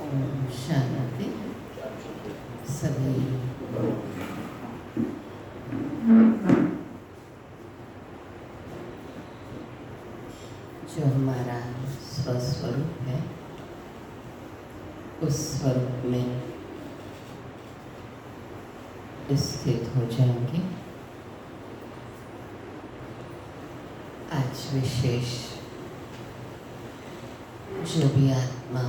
ओम शांति। सभी जो हमारा स्वस्वरूप है उस स्वरूप में स्थित हो जाएंगे। आज विशेष जो भी आत्मा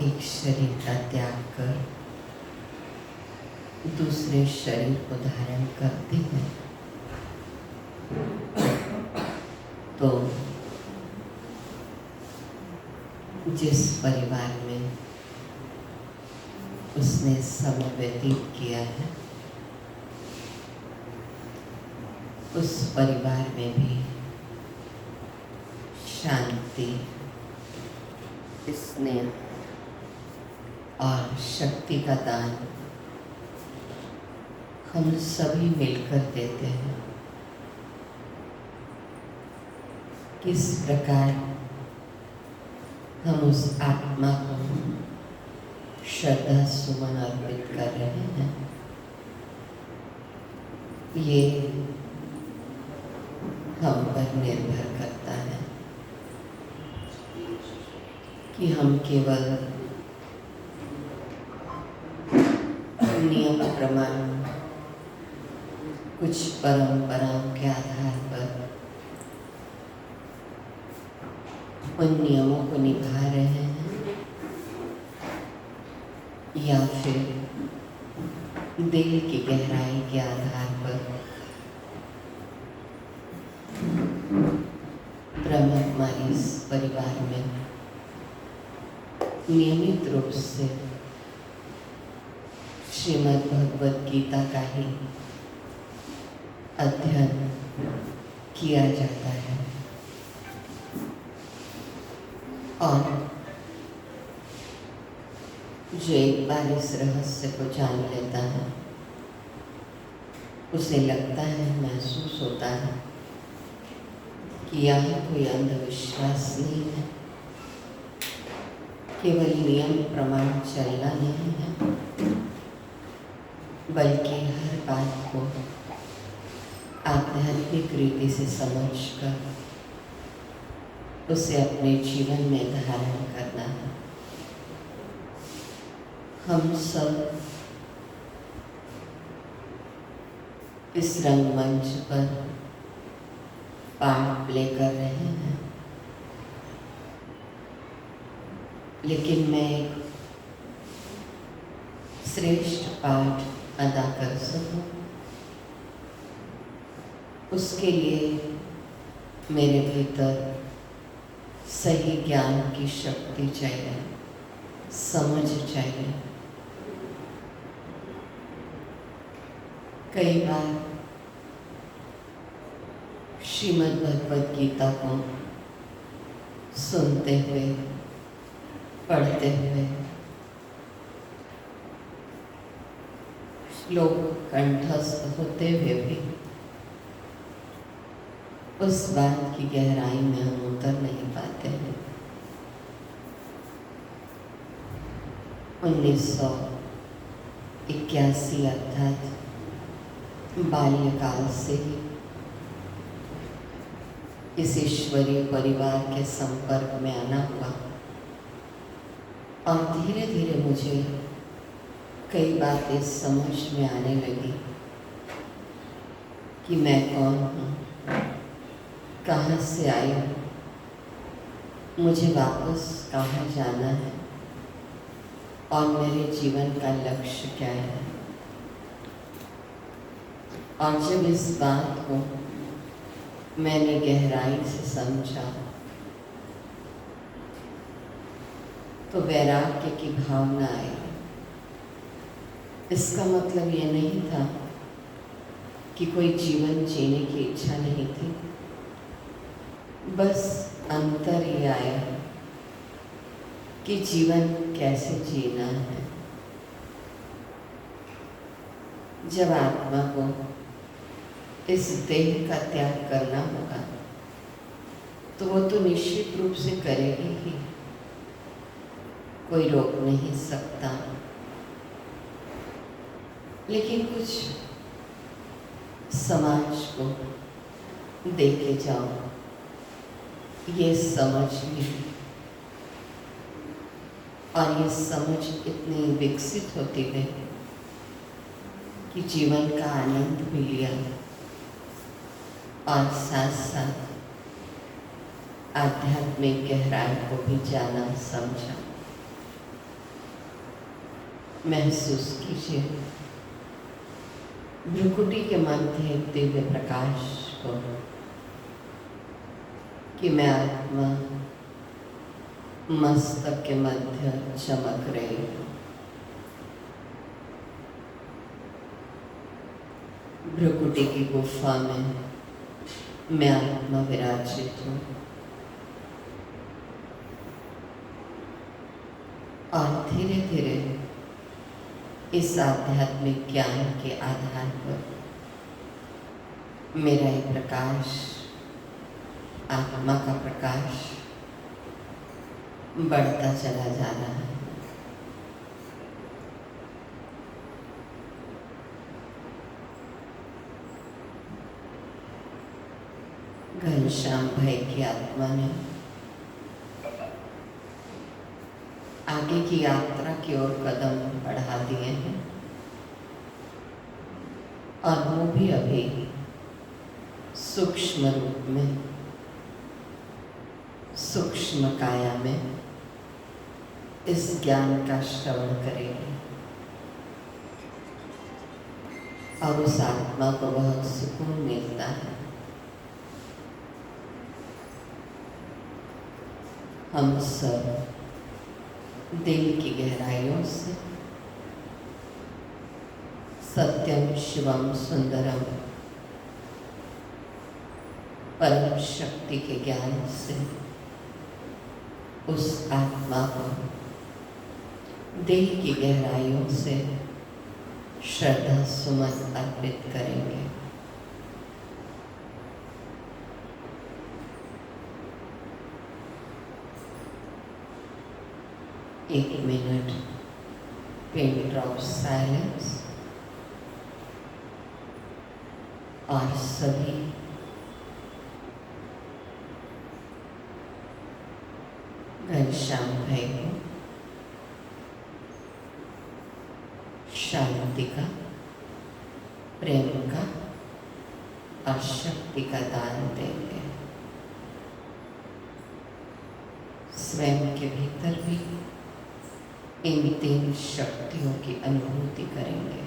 एक शरीर का त्याग कर दूसरे शरीर को धारण करती है, तो जिस परिवार में उसने समय व्यतीत किया है उस परिवार में भी शांति, स्नेह और शक्ति का दान हम सभी मिलकर देते हैं। किस प्रकार हम उस आत्मा को श्रद्धा सुमन अर्पित कर रहे हैं, ये हम पर निर्भर करता है कि हम केवल नियम प्रमाण कुछ परंपराओं के आधार पर उन नियमों को निभा रहे हैं या फिर दिल की गहराई के आधार पर परमात्मा इस परिवार में नियमित रूप से श्रीमद् भगवद गीता का ही अध्ययन किया जाता है। और जो एक बार इस रहस्य को जान लेता है उसे लगता है, महसूस होता है कि यहाँ कोई अंधविश्वास नहीं है, केवल नियम प्रमाण चलना नहीं है, बल्कि हर बात को आध्यात्मिक रीति से समझकर उसे अपने जीवन में धारण करना है। हम सब इस रंगमंच पर पार्ट प्ले कर रहे हैं, लेकिन मैं एक श्रेष्ठ पाठ अदा कर सकूं, उसके लिए मेरे भीतर सही ज्ञान की शक्ति चाहिए, समझ चाहिए। कई बार श्रीमद् भगवद गीता को सुनते हुए, पढ़ते हुए श्लोक कंठस्थ होते हुए भी उस बात की गहराई में हम उतर नहीं पाते हैं। 1981 अर्थात बाल्यकाल से ही इस ईश्वरीय परिवार के संपर्क में आना हुआ और धीरे धीरे मुझे कई बातें समझ में आने लगी कि मैं कौन हूँ, कहाँ से आई हूँ, मुझे वापस कहाँ जाना है और मेरे जीवन का लक्ष्य क्या है। और जब इस बात को मैंने गहराई से समझा तो वैराग्य की भावना आई। इसका मतलब ये नहीं था कि कोई जीवन जीने की इच्छा नहीं थी, बस अंतर ये आया कि जीवन कैसे जीना है। जब आत्मा को इस देह का त्याग करना होगा तो वो तो निश्चित रूप से करेगी ही, कोई रोक नहीं सकता। लेकिन कुछ समाज को देख के जाओ, ये समझ ली, और ये समझ इतनी विकसित होती गई कि जीवन का आनंद भी लिया और साथ साथ आध्यात्मिक गहराई को भी जाना, समझा। महसूस कीजिए भ्रुकुटी के मध्य एक दिव्य प्रकाश को, कि मैं आत्मा मस्तक के मध्य चमक रही हूँ। भ्रुकुटी की गुफा में मैं आत्मा विराजित हूँ, और धीरे धीरे इस आध्यात्मिक ज्ञान के आधार पर मेरा ये प्रकाश, आत्मा का प्रकाश, बढ़ता चला जा रहा है। घनश्याम भाई की आत्मा ने आगे की यात्रा की ओर कदम बढ़ा दिए हैं, और वो भी अभी सूक्ष्म रूप में, सूक्ष्म काया में इस ज्ञान का श्रवण करेगी, और उस आत्मा को बहुत सुकून मिलता है। हम सब दिल की गहराइयों से सत्यम शिवम सुंदरम परम शक्ति के ज्ञान से उस आत्मा को दिल की गहराइयों से श्रद्धा सुमन अर्पित करेंगे। एक मिनट पिन ड्रॉप साइलेंस, और सभी घनश्याम भाई को शांति का, प्रेम का और शक्ति का दान देंगे। स्वयं के भीतर भी इन तीन शक्तियों की अनुभूति करेंगे।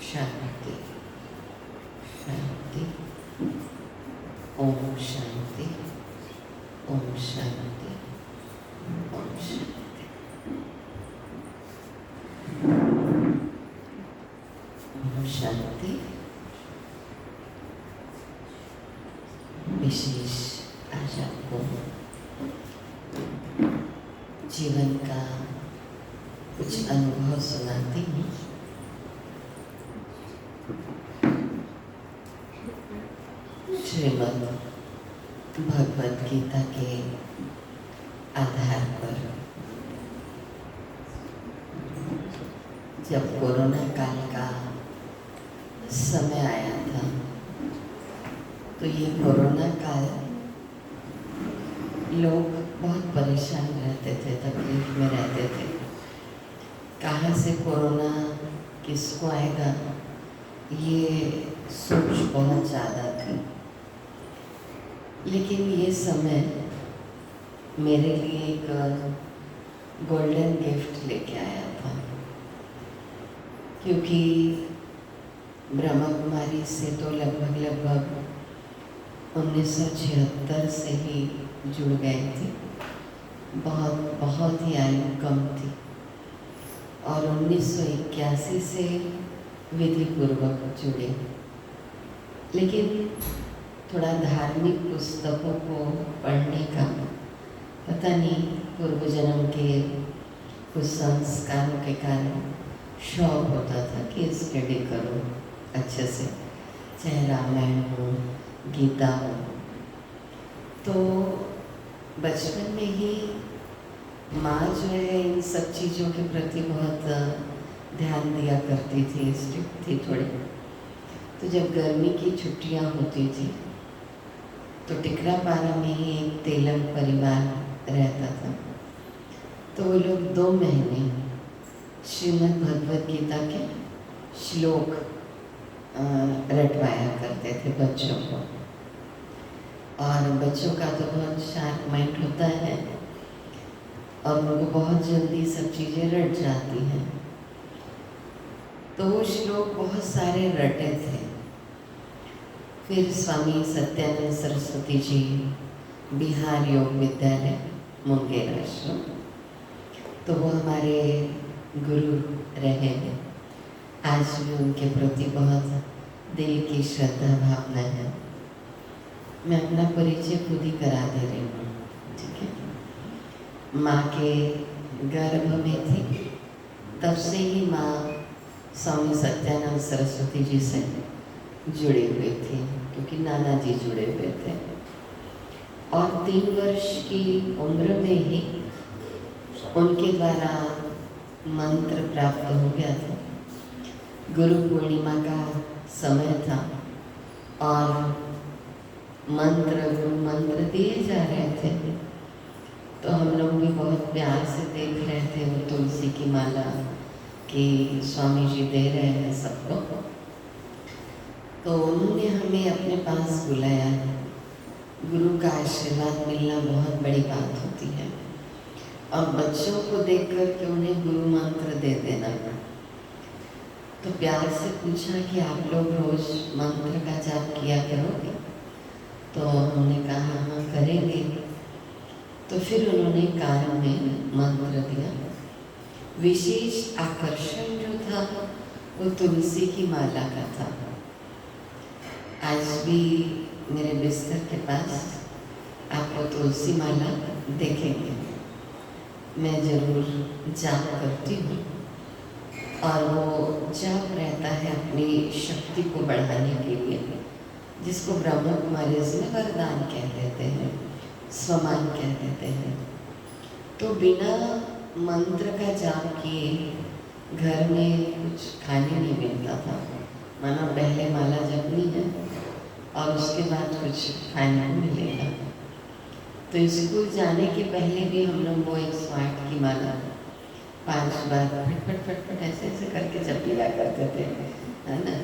शांति, शांति, ओम शांति, ओम शांति, ओम शांति, ओम शांति। विशेष आज आपको जीवन का कुछ अनुभव सुनाती हूँ। श्रीमद् भगवद गीता के आधार पर जब कोरोना काल का समय आया था, तो ये कोरोना काल लोग बहुत परेशान रहते थे, तकलीफ में रहते थे, कहाँ से कोरोना किसको आएगा, ये सोच बहुत ज़्यादा थी। लेकिन ये समय मेरे लिए एक गोल्डन गिफ्ट लेके आया था, क्योंकि ब्रह्मा कुमारी से तो लगभग 1976 से ही जुड़ गए थे। बहुत ही आयु कम थी और 1981 से विधि पूर्वक जुड़े। लेकिन थोड़ा धार्मिक पुस्तकों को पढ़ने का पता नहीं पूर्व जन्म के कुछ संस्कारों के कारण शौक होता था कि स्टडी करो अच्छे से, चाहे रामायण हो, गीता हो। तो बचपन में ही माँ जो है इन सब चीज़ों के प्रति बहुत ध्यान दिया करती थी, स्ट्रिक्ट थी थोड़ी। तो जब गर्मी की छुट्टियाँ होती थी तो टिकरापारा में ही एक तेलंग परिवार रहता था। तो वो लोग 2 महीने श्रीमद् भगवद गीता के श्लोक रटवाया करते थे बच्चों को। और बच्चों का तो बहुत शार्प माइंड होता है और उनको बहुत जल्दी सब चीज़ें रट जाती हैं। तो वो श्लोक बहुत सारे रटे थे। फिर स्वामी सत्यानंद सरस्वती जी बिहार योग विद्यालय मुंगेर आश्रम, तो वो हमारे गुरु रहे हैं। आज भी उनके प्रति बहुत दिल की श्रद्धा भावना है। मैं अपना परिचय खुद ही करा दे रही हूँ, ठीक है। माँ के गर्भ में थी तब से ही माँ स्वामी सत्यानंद सरस्वती जी से जुड़ी हुई थी, क्योंकि नाना जी जुड़े हुए थे। और 3 वर्ष की उम्र में ही उनके द्वारा मंत्र प्राप्त हो गया था। गुरु पूर्णिमा का समय था और गुरु मंत्र दिए जा रहे थे। तो हम लोग भी बहुत प्यार से देख रहे थे वो तुलसी की माला कि स्वामी जी दे रहे हैं सबको। तो उन्होंने हमें अपने पास बुलाया। गुरु का आशीर्वाद मिलना बहुत बड़ी बात होती है और बच्चों को देख कर के उन्हें गुरु मंत्र दे देना। तो प्यार से पूछा कि आप लोग रोज मंत्र का जाप किया करोगे? तो हमने कहा हाँ करेंगे। तो फिर उन्होंने कान में मंत्र दिया। विशेष आकर्षण जो था वो तुलसी की माला का था। आज भी मेरे बिस्तर के पास आपको तुलसी माला देखेंगे। मैं जरूर जाप करती हूँ और वो जाप रहता है अपनी शक्ति को बढ़ाने के लिए, जिसको ब्रह्मा कुमारी में वरदान कह देते हैं, स्वमान कह देते हैं। तो बिना मंत्र का जाप किए घर में कुछ खाने नहीं मिलता था। मानो पहले माला जपनी है और उसके बाद कुछ खाने को मिलेगा। तो स्कूल जाने के पहले भी हम लोग वो 108 की माला 5 बार फट फट फट ऐसे ऐसे करके जप लिया करते थे, है ना।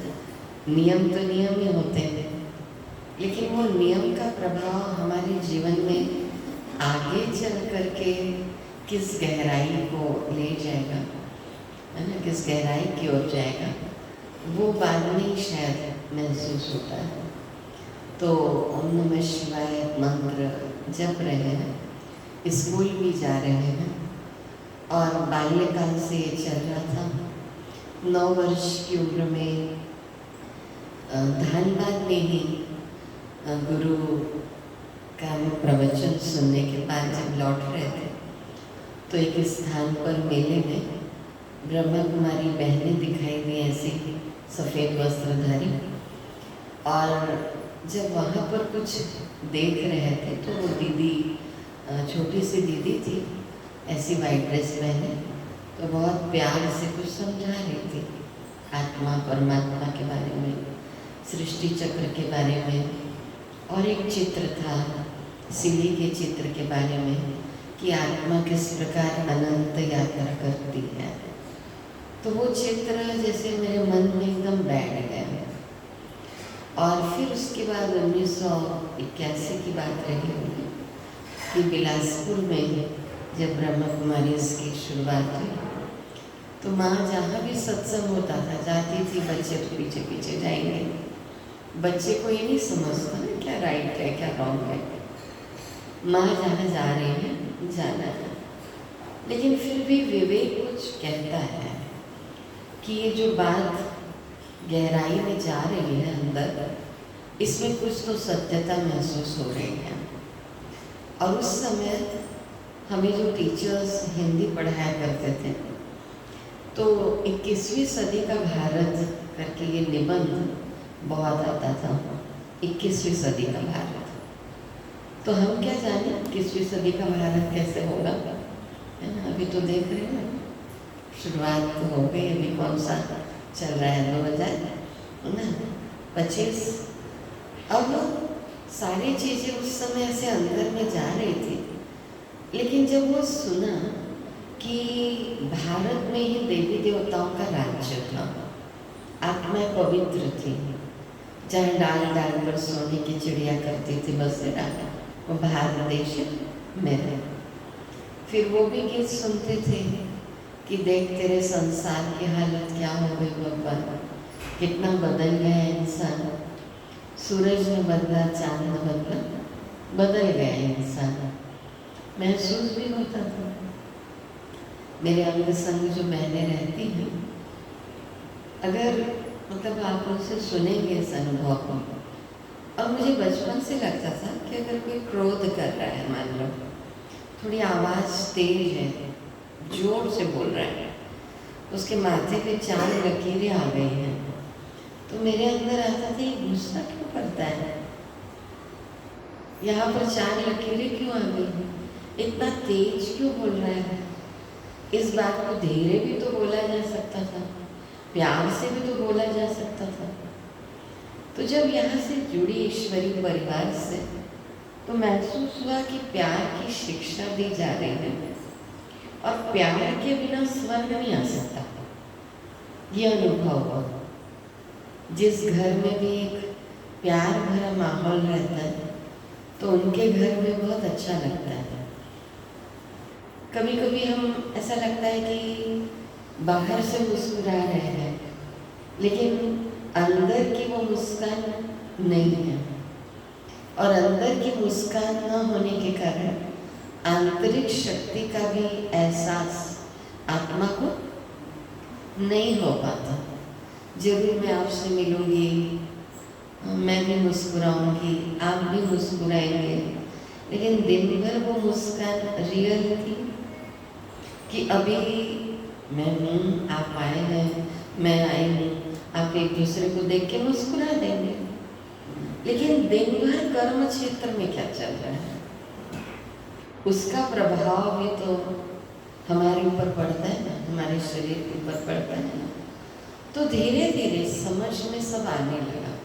नियम तो नियम ही होते हैं, लेकिन वो नियम का प्रभाव हमारे जीवन में आगे चल करके किस गहराई को ले जाएगा, है ना, किस गहराई की ओर जाएगा, वो बाद में ही शायद महसूस होता है। तो ओम नमः शिवाय मंत्र जप रहे हैं, स्कूल भी जा रहे हैं और बाल्यकाल से ये चल रहा था। 9 वर्ष की उम्र में धनबाद में ही गुरु का प्रवचन सुनने के बाद जब लौट रहे थे तो एक स्थान पर मेले में ब्रह्मा कुमारी बहनें दिखाई दी, ऐसी सफ़ेद वस्त्रधारी। और जब वहाँ पर कुछ देख रहे थे तो वो दीदी, छोटी सी दीदी थी, ऐसी वाइट ड्रेस पहने, तो बहुत प्यार से कुछ समझा रही थी आत्मा परमात्मा के बारे में, सृष्टि चक्र के बारे में। और एक चित्र था सीढ़ी के चित्र के बारे में कि आत्मा किस प्रकार अनंत यात्रा करती है। तो वो चित्र जैसे मेरे मन में एकदम बैठ गया। और फिर उसके बाद 1981 की बात रही होगी कि बिलासपुर में जब ब्रह्मा कुमारी की शुरुआत हुई, तो माँ जहाँ भी सत्संग होता था जाती थी, बच्चे तो पीछे पीछे जाएंगे। बच्चे को ये नहीं समझता ना क्या राइट है क्या रॉन्ग है, माँ जहाँ जा रही है जाना है। लेकिन फिर भी विवेक कुछ कहता है कि ये जो बात गहराई में जा रही है अंदर, इसमें कुछ तो सत्यता महसूस हो रही है। और उस समय हमें जो टीचर्स हिंदी पढ़ाया करते थे, तो 21वीं सदी का भारत करके ये निबंध बहुत आता था, 21वीं सदी का भारत। तो हम क्या जाने 21वीं सदी का भारत कैसे होगा, है ना। अभी तो देख रहे हैं ना, शुरुआत तो हो गई, अभी कौन सा चल रहा है 2025। अब सारी चीज़ें उस समय से अंदर में जा रही थी। लेकिन जब वो सुना कि भारत में ही देवी देवताओं का राज्य था, आत्माएं पवित्र थी, जहाँ डाल डाल पर सोने की चिड़िया करती थी बसेरा, वो भारत देश मेरा। फिर वो भी गीत सुनते थे कि देख तेरे संसार की हालत क्या हो गई भगवान, कितना बदल गया इंसान, सूरज ने बदला, चांद ने बदला, बदल गया इंसान। महसूस भी होता था। मेरे अंग संग जो बहनें रहती हैं, अगर मतलब आप उनसे सुनेंगे इस अनुभव को, और मुझे बचपन से लगता था कि अगर कोई क्रोध कर रहा है, मान लो थोड़ी आवाज़ तेज है, जोर से बोल रहा है, उसके माथे पे 4 लकीरें आ गई हैं, तो मेरे अंदर आता था ये गुस्सा क्यों करता है, यहाँ पर 4 लकीरें क्यों आ गई, इतना तेज क्यों बोल रहा है। इस बात को धीरे भी तो बोला जा सकता था, प्यार से भी तो बोला जा सकता था। तो जब यहाँ से जुड़ी ईश्वरीय परिवार से, तो महसूस हुआ कि प्यार की शिक्षा दी जा रही है, और प्यार के बिना स्वर्ग नहीं आ सकता। ये अनुभव हुआ। जिस घर में भी एक प्यार भरा माहौल रहता है, तो उनके घर में बहुत अच्छा लगता है। कभी कभी हम ऐसा लगता है कि बाहर से मुस्कुरा रहे हैं, लेकिन अंदर की वो मुस्कान नहीं है, और अंदर की मुस्कान न होने के कारण आंतरिक शक्ति का भी एहसास आत्मा को नहीं हो पाता। जरूर मैं आपसे मिलूंगी, मैं भी मुस्कुराऊंगी, आप भी मुस्कुराएंगे, लेकिन दिन भर वो मुस्कान रियल थी कि अभी मैं हूँ, आप आए हैं, मैं आई हूँ, आप एक दूसरे को देख के मुस्कुरा देंगे, लेकिन दिन भर कर्म क्षेत्र में क्या चल रहा है, उसका प्रभाव भी तो हमारे ऊपर पड़ता है ना, हमारे शरीर के ऊपर पड़ता है ना। तो धीरे धीरे समझ में सब आने लगा।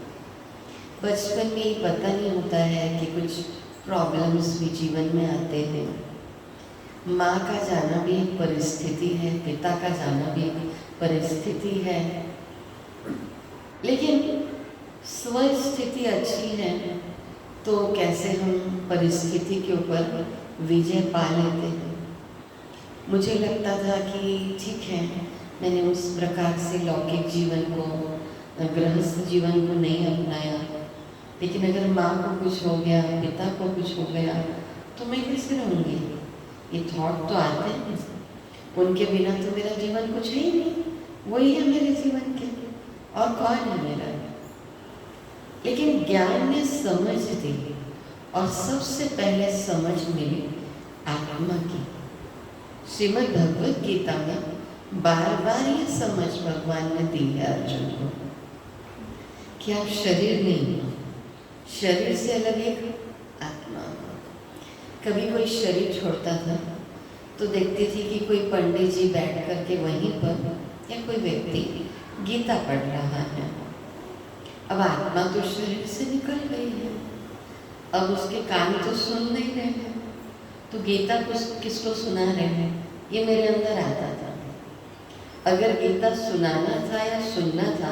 बचपन में पता नहीं होता है कि कुछ प्रॉब्लम्स भी जीवन में आते हैं। माँ का जाना भी एक परिस्थिति है, पिता का जाना भी एक परिस्थिति है, लेकिन स्वस्थिति अच्छी है तो कैसे हम परिस्थिति के ऊपर विजय पा लेते हैं। मुझे लगता था कि ठीक है, मैंने उस प्रकार से लौकिक जीवन को, गृहस्थ जीवन को नहीं अपनाया, लेकिन अगर माँ को कुछ हो गया, पिता को कुछ हो गया, तो मैं कैसे रहूँगी। ये थॉट तो आते हैं, उनके बिना तो मेरा जीवन कुछ है ही नहीं, वही है मेरे जीवन के, और कौन है मेरा। लेकिन ज्ञान ने समझ दी, और सबसे पहले समझ मिली आत्मा की। श्रीमद् भगवद गीता में बार बार ये समझ भगवान ने दी है अर्जुन को कि आप शरीर नहीं हो, शरीर से अलग एक आत्मा हो। कभी कोई शरीर छोड़ता था तो देखती थी कि कोई पंडित जी बैठ करके वहीं पर, या कोई व्यक्ति गीता पढ़ रहा है। अब आत्मा तो शरीर से निकल गई है, अब उसके कान तो सुन नहीं रहे हैं, तो गीता किसको सुना रहे हैं, ये मेरे अंदर आता था। अगर गीता सुनाना था या सुनना था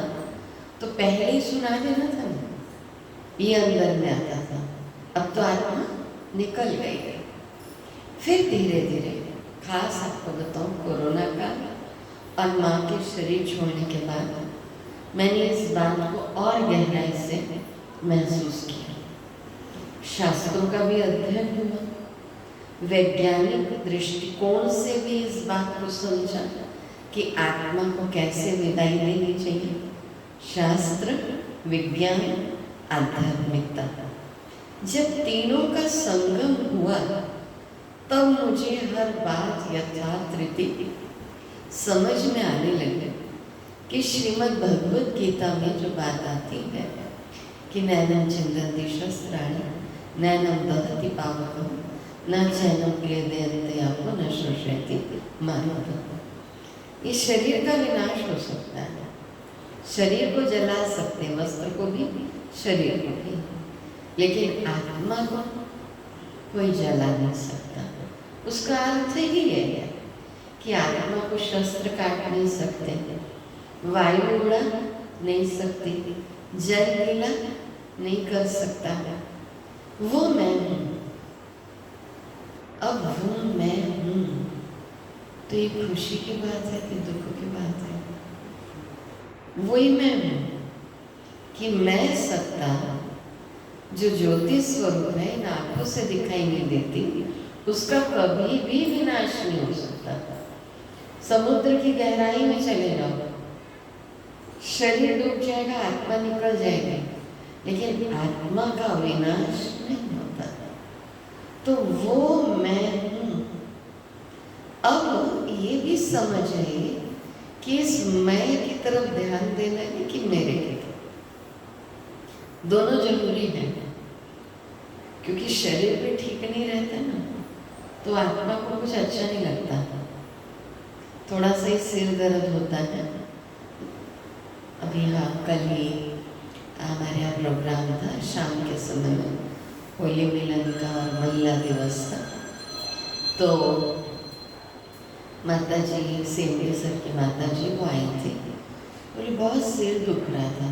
तो पहले ही सुना देना था ना, ये अंदर में आता था। अब तो आत्मा निकल गई है। फिर धीरे धीरे, खास आपको बताऊं, कोरोना का और माँ के शरीर छोड़ने के बाद मैंने इस बात को और गहराई से महसूस किया। शास्त्रों का भी अध्ययन हुआ, वैज्ञानिक दृष्टिकोण से भी इस बात को समझा कि आत्मा को कैसे विदाई देनी चाहिए। शास्त्र, विज्ञान, आध्यात्मिकता, जब तीनों का संगम हुआ तब मुझे हर बात यथार्थ रीति समझ में आने लगी कि श्रीमद् भगवद गीता में जो बात आती है कि नैनम छिन्दन्ति शस्त्राणि नैनम दहति पावकं न चैनम क्लेदयन्ते आपो न शोषयति मानवः। ये शरीर का विनाश हो सकता है, शरीर को जला सकते, वस्त्र को भी, शरीर को भी, लेकिन आत्मा को कोई जला नहीं सकता। उसका अर्थ ही है कि आत्मा को शस्त्र काट नहीं सकते, वायु उड़ा नहीं सकती, जल गीला नहीं कर सकता। वो मैं हूँ। अब वो मैं हूँ तो ये खुशी की बात है कि दुख की बात है? वही मैं हूँ कि मैं सत्ता जो ज्योति स्वरूप है, इन आंखों से दिखाई नहीं देती, उसका कभी भी विनाश नहीं हो सकता। समुद्र की गहराई में चले जाओ, शरीर डूब जाएगा, आत्मा निकल जाएगी, लेकिन आत्मा का विनाश नहीं होता। तो वो मैं हूँ। अब ये भी समझ आइए कि इस मैं की तरफ ध्यान देना है कि मेरे की तरफ, दोनों जरूरी है। क्योंकि शरीर भी ठीक नहीं रहता ना, तो आत्मा को कुछ अच्छा नहीं लगता, थोड़ा सा ही सिर दर्द होता है। अभी हाँ, कल ही हमारे यहाँ प्रोग्राम था, शाम के समय में होली मिलन का और महिला दिवस था। तो माता जी, सेंद्रिय सर की माता जी वो आई थी, बोली बहुत सिर दुख रहा था।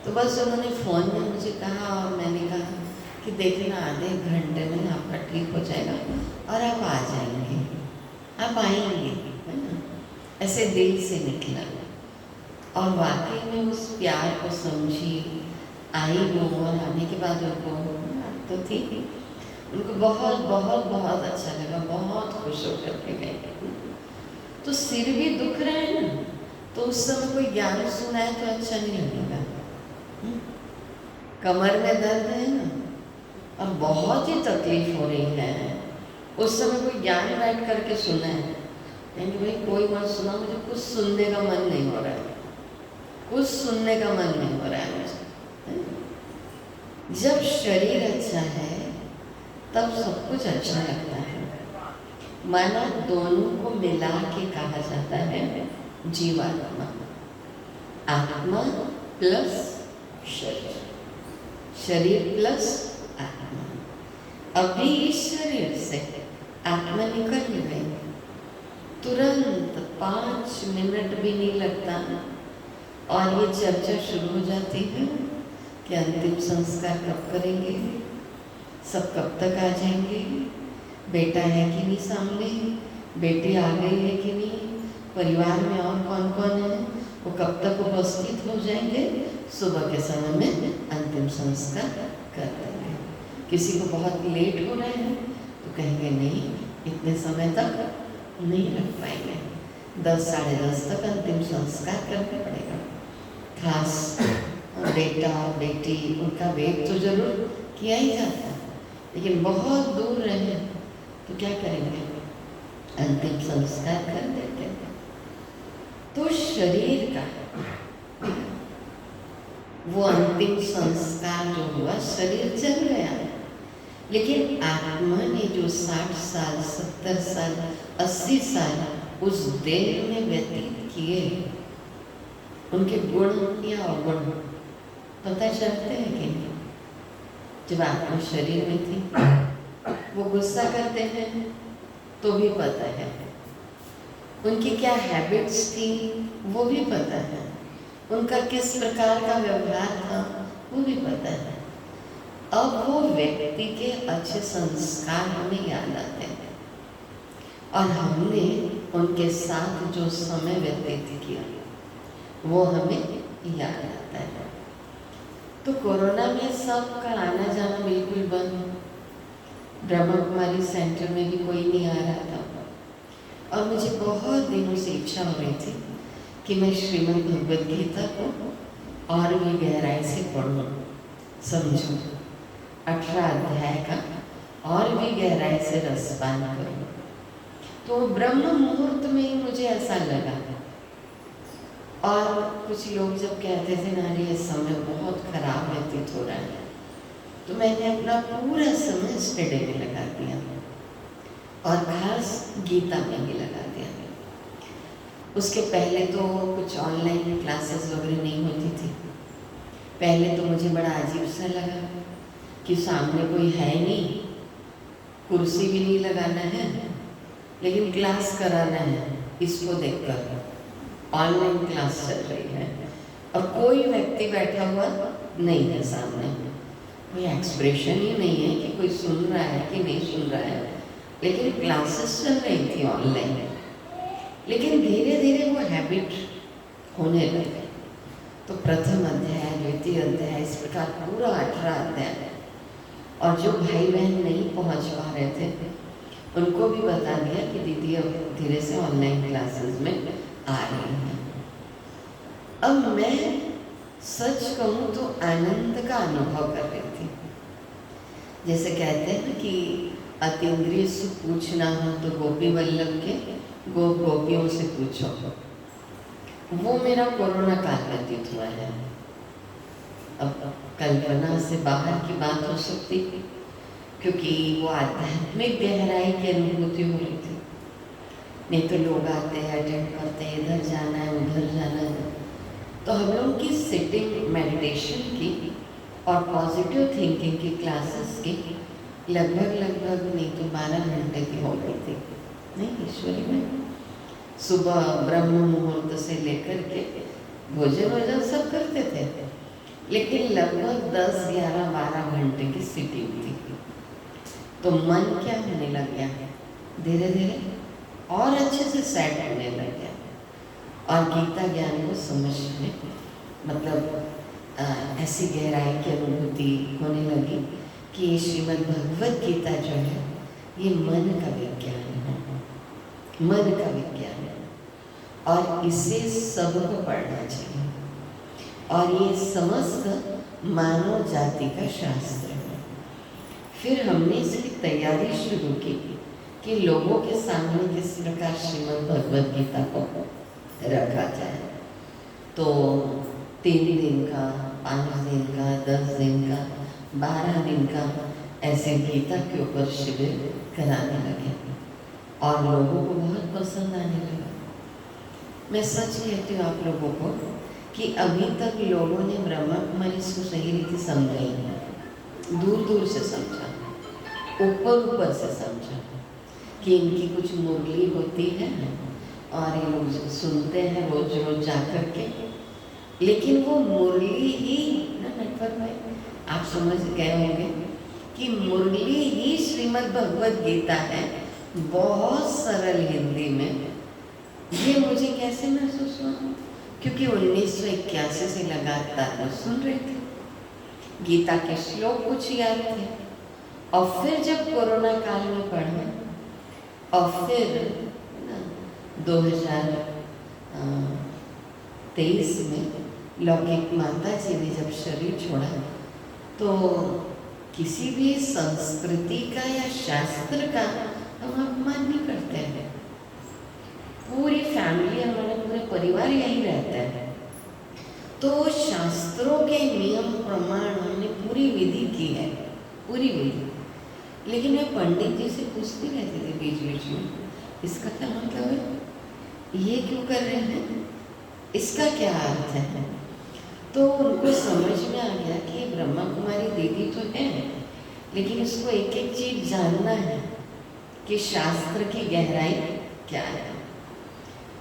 तो बस उन्होंने फ़ोन में मुझे कहा और मैंने कहा कि देखना आधे घंटे में आपका ठीक हो जाएगा और आप आ जाएंगे, आप आएंगे, है ना। ऐसे दिल से निकला और वाकई में उस प्यार को समझी, आई वो, और आने के बाद उनको तो थी, उनको बहुत बहुत बहुत अच्छा लगा, बहुत खुश होकर के गए। तो सिर भी दुख रहा है ना, तो उस समय कोई ज्ञान सुनाए तो अच्छा नहीं लगेगा। कमर में दर्द है ना और बहुत ही तकलीफ हो रही है, उस समय कोई ज्ञान बैठ करके सुना है, यानी भाई कोई मत सुना, मुझे कुछ सुनने का मन नहीं हो रहा है, कुछ सुनने का मन नहीं हो रहा है मुझे। जब शरीर अच्छा है तब सब कुछ अच्छा लगता है। माना दोनों को मिला के कहा जाता है जीवात्मा, आत्मा प्लस शरीर, शरीर प्लस आत्मा। अभी इस शरीर से आत्मा निकल गई, तुरंत 5 मिनट भी नहीं लगता और ये चर्चा शुरू हो जाती है कि अंतिम संस्कार कब करेंगे, सब कब तक आ जाएंगे, बेटा है कि नहीं सामने, बेटी आ गई है कि नहीं, परिवार में और कौन कौन है, वो कब तक उपस्थित हो जाएंगे, सुबह के समय में अंतिम संस्कार कर देंगे। किसी को बहुत लेट हो रहे हैं तो कहेंगे नहीं, इतने समय तक नहीं रख पाएंगे, 10 साढ़े 10 तक अंतिम संस्कार करना पड़ेगा। खास बेटा और बेटी, उनका वेट तो जरूर किया ही जाता है, लेकिन बहुत दूर रहे तो क्या करेंगे, अंतिम संस्कार कर देते हैं। तो शरीर का वो अंतिम संस्कार जो हुआ, शरीर चल गया, लेकिन आत्मा ने जो 60 साल 70 साल 80 साल उस देह में व्यतीत किए, उनके गुण या अवगुण पता चलते हैं कि नहीं। जब आत्मा शरीर में थी वो गुस्सा करते हैं तो भी पता है, उनकी क्या हैबिट्स थी वो भी पता है, उनका किस प्रकार का व्यवहार था वो भी पता है। अब वो व्यक्ति के अच्छे संस्कार हमें याद आते हैं और हमने उनके साथ जो समय व्यतीत किया वो हमें याद आता है। तो कोरोना में सबका आना जाना बिल्कुल बंद, ब्रह्मा कुमारी सेंटर में भी कोई नहीं आ रहा था और मुझे बहुत दिनों से इच्छा हो रही थी कि मैं श्रीमद् भगवद गीता को और भी गहराई से पढ़ूं, समझूं, 18 अध्याय का और भी गहराई से रसपान करूं। तो ब्रह्म मुहूर्त में ही मुझे ऐसा लगा। और कुछ लोग जब कहते थे नारी ये समय बहुत खराब व्यतीत हो रहा है, तो मैंने अपना पूरा समय स्टडी में लगा दिया और खास गीता में भी लगा दिया। उसके पहले तो कुछ ऑनलाइन क्लासेस वगैरह नहीं होती थी। पहले तो मुझे बड़ा अजीब सा लगा कि सामने कोई है नहीं, कुर्सी भी नहीं लगाना है, लेकिन क्लास कराना है। इसको देखकर ऑनलाइन क्लास चल रही है और कोई व्यक्ति बैठा हुआ नहीं है सामने, कोई एक्सप्रेशन ही नहीं है कि कोई सुन रहा है कि नहीं सुन रहा है, लेकिन क्लासेस चल रही थी ऑनलाइन। लेकिन धीरे धीरे वो हैबिट होने लगे। तो प्रथम अध्याय, द्वितीय अध्याय, इस प्रकार पूरा 18 अध्याय। और जो भाई बहन नहीं पहुंच पा रहे थे उनको भी बता दिया कि दीदी अब धीरे से ऑनलाइन क्लासेस में आ रही हैं। अब मैं सच कहूँ तो आनंद का अनुभव कर रही थी। जैसे कहते हैं कि अतीन्द्रिय सुख पूछना हो तो गोपी वल्लभ के गोपियों से पूछो। वो मेरा कोरोना काल व्यतीत हुआ है। अब कल्पना से बाहर की बात हो सकती थी, क्योंकि वो आध्यात्मिक गहराई की अनुभूति हो रही थी। नहीं तो लोग आते हैं, अटेंड करते हैं, इधर जाना है उधर जाना है। तो हम लोग की सिटिंग मेडिटेशन की और पॉजिटिव थिंकिंग की क्लासेस की लगभग नहीं तो 12 घंटे की हो गई थी। नहीं ईश्वरी में सुबह ब्रह्म मुहूर्त से लेकर के भोजन सब करते थे, लेकिन लगभग 10, 11, 12 घंटे की सिटिंग थी। तो मन क्या होने लग गया, धीरे धीरे और अच्छे से सेट होने लग गया और गीता ज्ञान को समझने मतलब ऐसी गहराई की अनुभूति होने लगी कि ये श्रीमद् भगवद गीता जो है ये मन का विज्ञान है, मन का विज्ञान है और इसे सबको पढ़ना चाहिए। और ये समस्त मानव जाति का शास्त्र है। फिर हमने इसकी तैयारी शुरू की कि लोगों के सामने किस प्रकार श्रीमद् भगवद गीता को रखा जाए। तो 3 दिन का, 5 दिन का, 10 दिन का, 12 दिन का ऐसे गीता के ऊपर शिविर कराने लगे और लोगों को बहुत पसंद आने लगा। मैं सच कहती हूँ आप लोगों को कि अभी तक लोगों ने ब्रह्मा कुमारी इसको सही रीति समझा ही नहीं, दूर दूर से समझा, ऊपर से समझा कि इनकी कुछ मुरली होती है और ये लोग सुनते हैं रोज रोज जा कर के, लेकिन वो मुरली ही ना नेटवर्क में आप समझ गए होंगे कि मुरली ही श्रीमद् भगवद गीता है, बहुत सरल हिंदी में। ये मुझे कैसे महसूस हुआ, क्योंकि 1981 से लगातार मैं सुन रही थी, गीता के श्लोक कुछ याद थे और फिर जब कोरोना काल में पढ़ा और फिर 2023 में लौकिक माता जी ने जब शरीर छोड़ा तो किसी भी संस्कृति का या शास्त्र का हम अपमान नहीं करते हैं। पूरी फैमिली, हमारे पूरे परिवार यही रहता है, तो शास्त्रों के नियम प्रमाण हमने पूरी विधि की है, पूरी विधि। लेकिन मैं पंडित जी से पूछती रहती थी बीच बीच में, इसका क्या मतलब है, ये क्यों कर रहे हैं, इसका क्या अर्थ है। तो उनको समझ में आ गया कि ब्रह्मा कुमारी दीदी तो है, लेकिन उसको एक एक चीज़ जानना है कि शास्त्र की गहराई क्या है।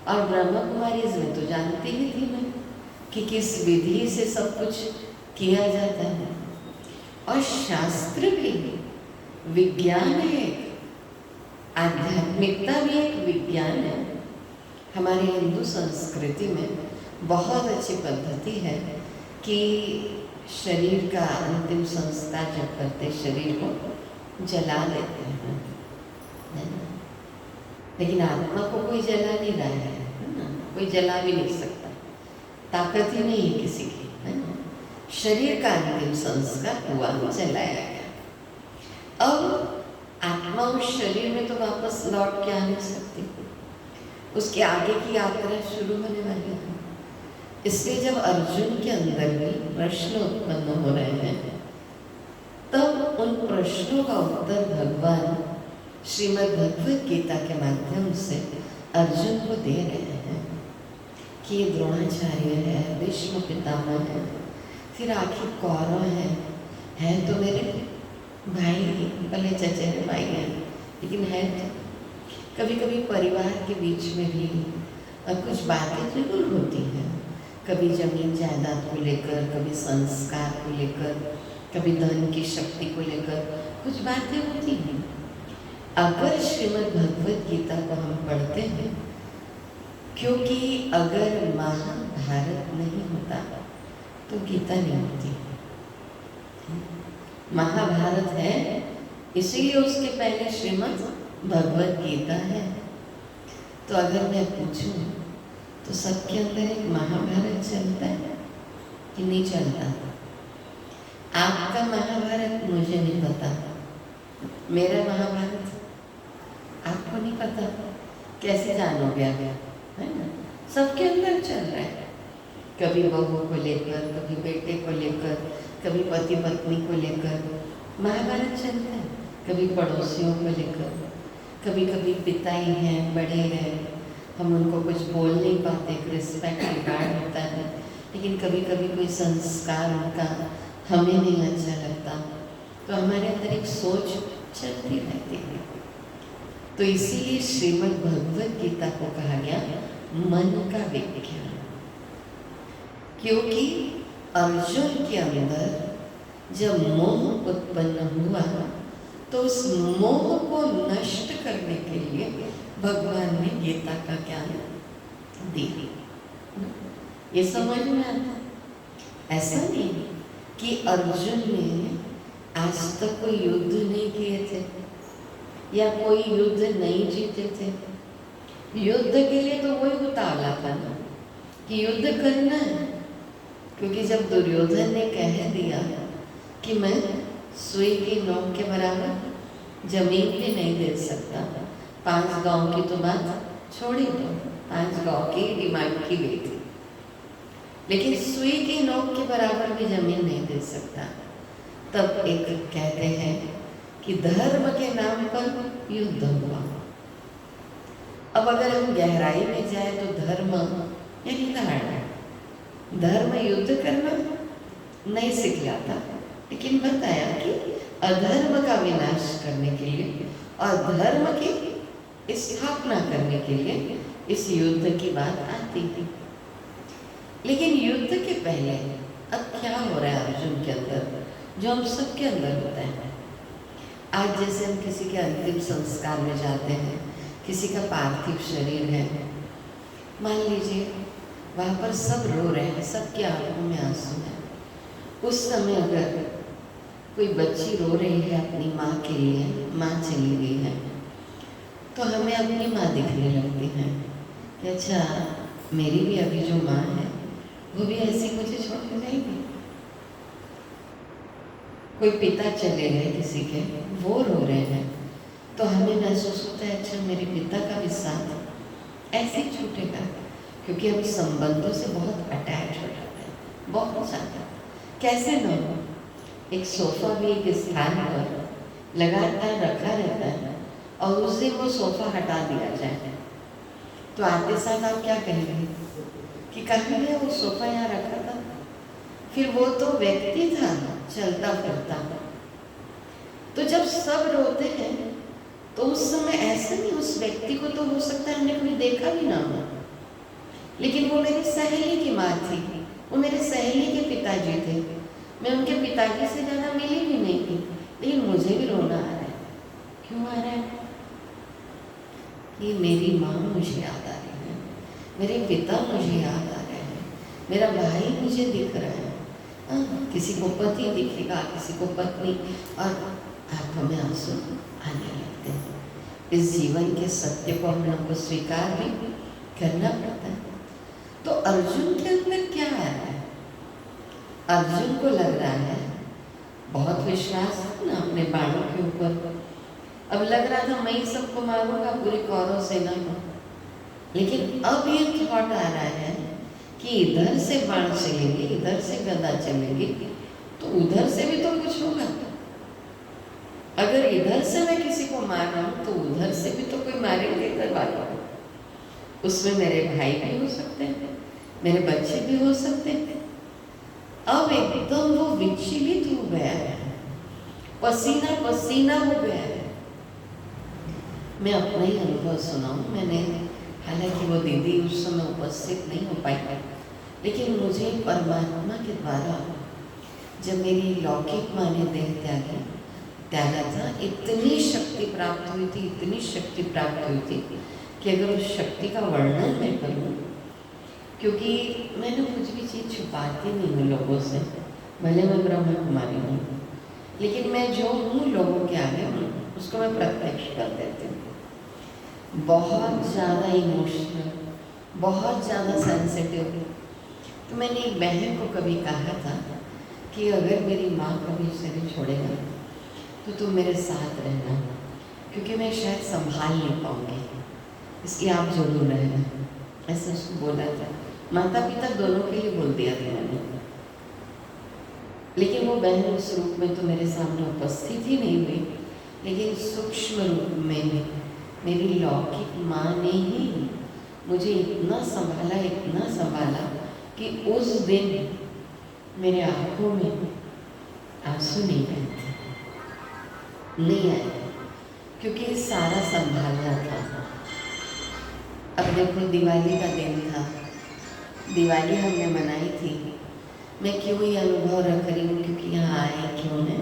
और ब्रह्मा कुमारीज में तो जानती ही थी मैं कि किस विधि से सब कुछ किया जाता है। और शास्त्र भी विज्ञान है, आध्यात्मिकता भी एक विज्ञान है। हमारी हिंदू संस्कृति में बहुत अच्छी पद्धति है कि शरीर का अंतिम संस्कार जब करते शरीर को जला देते हैं, है ना? लेकिन आत्मा को कोई जला नहीं रहा है ना? कोई जला भी नहीं सकता, ताकत ही नहीं है किसी की, है ना? शरीर का अंतिम संस्कार हुआ, जलाया गया। अब आत्मा उस शरीर में तो वापस लौट के आ नहीं सकती, उसके आगे की यात्रा शुरू होने वाली है। इसलिए जब अर्जुन के अंदर भी प्रश्न उत्पन्न हो रहे हैं, तब उन प्रश्नों का उत्तर भगवान श्रीमद् भगवद गीता के माध्यम से अर्जुन को दे रहे हैं कि ये द्रोणाचार्य है, भीष्म पितामह है, फिर आखिर कौरव है तो मेरे भाई, भले चचेरे भाई हैं, लेकिन है तो कभी कभी परिवार के बीच में भी कुछ बातें जरूर होती हैं। कभी जमीन जायदाद को लेकर, कभी संस्कार को लेकर, कभी धन की शक्ति को लेकर कुछ बातें होती हैं। अगर श्रीमद् भगवद गीता को हम पढ़ते हैं, क्योंकि अगर महाभारत नहीं होता तो गीता नहीं होती। महाभारत है इसीलिए उसके पहले श्रीमद् भगवद गीता है। तो अगर मैं पूछूं तो सबके अंदर एक महाभारत चलता है कि नहीं चलता? आपका महाभारत मुझे नहीं पता, मेरा महाभारत आपको नहीं पता, कैसे जानोगे आप? है ना? सबके अंदर चल रहा है, कभी बहू को लेकर, कभी बेटे को लेकर, कभी पति पत्नी को लेकर महाभारत चलता है, कभी पड़ोसियों को लेकर, कभी कभी पिता ही हैं, बड़े हैं, हम उनको कुछ बोल नहीं पाते, रिस्पेक्ट रिगार्ड होता है, लेकिन कभी कभी कोई संस्कार उनका हमें नहीं अच्छा लगता, तो हमारे अंदर एक सोच चलती रहती है। तो इसीलिए श्रीमद् भगवद गीता को कहा गया मन का विज्ञान, क्योंकि अर्जुन के अंदर जब मोह उत्पन्न हुआ तो उस मोह को नष्ट करने के लिए भगवान ने गीता का ज्ञान दिया। ये समझ में आता, ऐसा नहीं कि अर्जुन ने आज तक कोई युद्ध नहीं किए थे या कोई युद्ध नहीं जीते थे। युद्ध के लिए तो वही उतावला था ना कि युद्ध करना है, क्योंकि जब दुर्योधन ने कह दिया कि मैं सुई की नोक के बराबर जमीन भी नहीं दे सकता, 5 गांव की तो बात छोड़ ही दो, 5 गांव की डिमांड की गई थी, लेकिन सुई की नोक के बराबर भी जमीन नहीं दे सकता, तब एक कहते हैं कि धर्म के नाम पर युद्ध हुआ। अब अगर हम गहराई में जाए तो धर्म यानी धारणा, धर्म युद्ध करना नहीं सिखलाता, लेकिन बताया कि अधर्म का विनाश करने के लिए और धर्म की स्थापना करने के लिए इस युद्ध की बात आती है। लेकिन युद्ध के पहले अब क्या हो रहा है अर्जुन के अंदर, जो हम सबके अंदर होता है। आज जैसे हम किसी के अंतिम संस्कार में जाते हैं, किसी का पार्थिव शरीर है, मान लीजिए वहाँ पर सब रो रहे हैं, सबकी आंखों में आंसू है। उस समय अगर कोई बच्ची रो रही है अपनी माँ के लिए, माँ चली गई है, तो हमें अपनी माँ दिखने लगती है कि अच्छा मेरी भी अभी जो माँ है वो भी ऐसी मुझे छोड़ के जाएगी। कोई पिता चले गए किसी के, वो रो रहे हैं, तो हमें महसूस होता है अच्छा मेरे पिता का भी साथ ऐसे ही छूटेगा, क्योंकि हम संबंधों से बहुत अटैच हो जाते हैं, बहुत ज़्यादा। कैसे न हो, एक सोफ़ा भी एक स्थान पर लगातार रखा रहता है और उस दिन वो सोफ़ा हटा दिया जाए तो आते साथ आप क्या कहेंगे कि कहाँ गया वो सोफ़ा, यहाँ रखा था, फिर वो तो व्यक्ति था चलता फिरता। तो जब सब रोते हैं तो उस समय ऐसा नहीं, उस व्यक्ति को तो हो सकता है हमने कभी देखा भी ना हो, लेकिन वो मेरी सहेली की माँ थी, वो मेरे सहेली के पिताजी थे। मैं उनके पिताजी से ज़्यादा मिली भी नहीं थी, लेकिन मुझे भी रोना आ रहा है। क्यों आ रहा है? कि मेरी माँ मुझे याद आ रही है, मेरे पिता मुझे याद आ रहे हैं, मेरा भाई मुझे दिख रहा है। किसी को पति दिखेगा, किसी को पत्नी, और आंखों में आंसू आने लगते हैं। इस जीवन के सत्य को हम लोग को स्वीकार भी करना पड़ता है। तो अर्जुन के अंदर क्या आ रहा है? अर्जुन को लग रहा है बहुत विश्वास ना अपने बाणों के ऊपर। अब लग रहा था मैं ही सबको मारूंगा, पूरी कौरव सेना को। लेकिन अब ये थॉट आ रहा है कि इधर से बाण चलेंगे, इधर से गदा चलेंगे, तो उधर से भी तो कुछ होगा। अगर इधर से मैं किसी को मार रहा हूँ तो उधर से भी तो कोई मारेंगे इधर वालों को। उसमें मेरे भाई भी हो सकते हैं, मेरे बच्चे भी हो सकते हैं। अब एकदम वो विचलित हो गया है, पसीना पसीना हो गया है। मैं अपना ही अनुभव सुनाऊं। मैंने, हालांकि वो दीदी उस समय उपस्थित नहीं हो पाई, लेकिन मुझे परमात्मा के द्वारा जब मेरी लौकिक माँ ने देह त्यागा था, इतनी शक्ति प्राप्त हुई थी, इतनी शक्ति प्राप्त हुई थी कि अगर उस शक्ति का वर्णन मैं करूँ, क्योंकि मैंने कुछ भी चीज़ छुपाती नहीं हूँ लोगों से, भले मैं ब्रह्मा कुमारी हूँ, लेकिन मैं जो हूँ लोगों के आगे हूँ उसको मैं प्रत्यक्ष कर देती हूँ। बहुत ज़्यादा इमोशनल, बहुत ज़्यादा सेंसिटिव। तो मैंने एक बहन को कभी कहा था कि अगर मेरी माँ कभी शरीर छोड़ेगा तो तुम मेरे साथ रहना, क्योंकि मैं शायद संभाल नहीं पाऊँगी, इसलिए आप जरूर रहना। ऐसे उसको बोला था। माता पिता दोनों के लिए बोल दिया था मैंने। लेकिन वो बहन उस रूप में तो मेरे सामने उपस्थित ही नहीं हुई, लेकिन सूक्ष्म रूप में मेरी लौकिक माँ ने ही मुझे इतना संभाला कि उस दिन मेरे आँखों में आंसू नहीं आए, क्योंकि सारा संभालना था। अब देखो, दिवाली का दिन था, दिवाली हमने मनाई थी। मैं क्यों ये अनुभव रख रही हूँ? क्योंकि यहाँ आए क्यों है?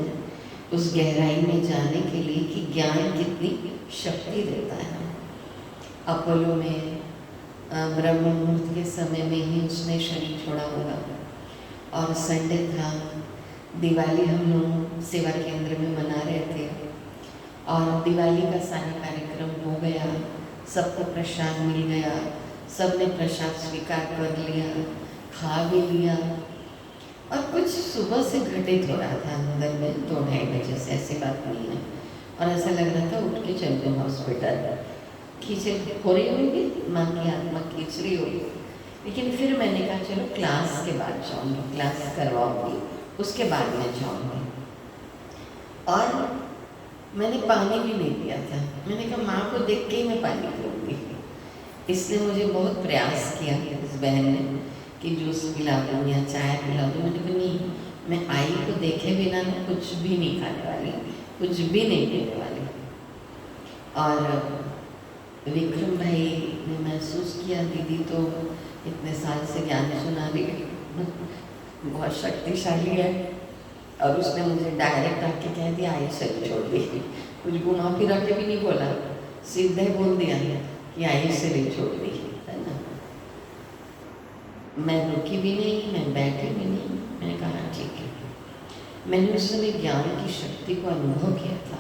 उस गहराई में जाने के लिए कि ज्ञान कितनी शक्ति देता है। अपोलो में ब्रह्म मुहूर्त के समय में ही उसने शरीर छोड़ा होगा, और संडे था, दिवाली हम लोग सेवा केंद्र में मना रहे थे, और दिवाली का सारा कार्यक्रम हो गया, सबको प्रसाद मिल गया, सबने प्रसाद स्वीकार कर लिया, खा भी लिया, और कुछ सुबह से घटित हो रहा था अंदर में 2-2:30 बजे से, ऐसी बात नहीं है। और ऐसा लग रहा था उठ के चलते हैं हॉस्पिटल, खींच हो रही होगी, माँ की आत्मा खींच रही होगी। लेकिन फिर मैंने कहा चलो क्लास के बाद जाऊँगी, क्लास करवाऊँगी, उसके बाद मैं जाऊँगी। और मैंने पानी भी नहीं पिया था। मैंने कहा माँ को देख के ही मैं पानी पीऊँगी। इसने मुझे बहुत प्रयास किया इस बहन ने कि जूस पिला दूँ या चाय पिला दूँ। मैंने कहा नहीं, मैं आई को देखे बिना ना कुछ भी नहीं खाने वाली, कुछ भी नहीं पीने वाली। और विक्रम भाई ने महसूस किया दीदी तो इतने साल से ज्ञान सुना रही है, बहुत शक्तिशाली है, और उसने मुझे डायरेक्ट आके कह दिया आई शरीर छोड़ दी। कुछ घुमा फिरा के भी नहीं बोला, सीधे बोल दिया कि आई शरीर छोड़ दी, है ना। मैं रुकी भी नहीं, मैं बैठी भी नहीं। मैंने कहा ठीक है। मैंने उस समय ज्ञान की शक्ति को अनुभव किया था,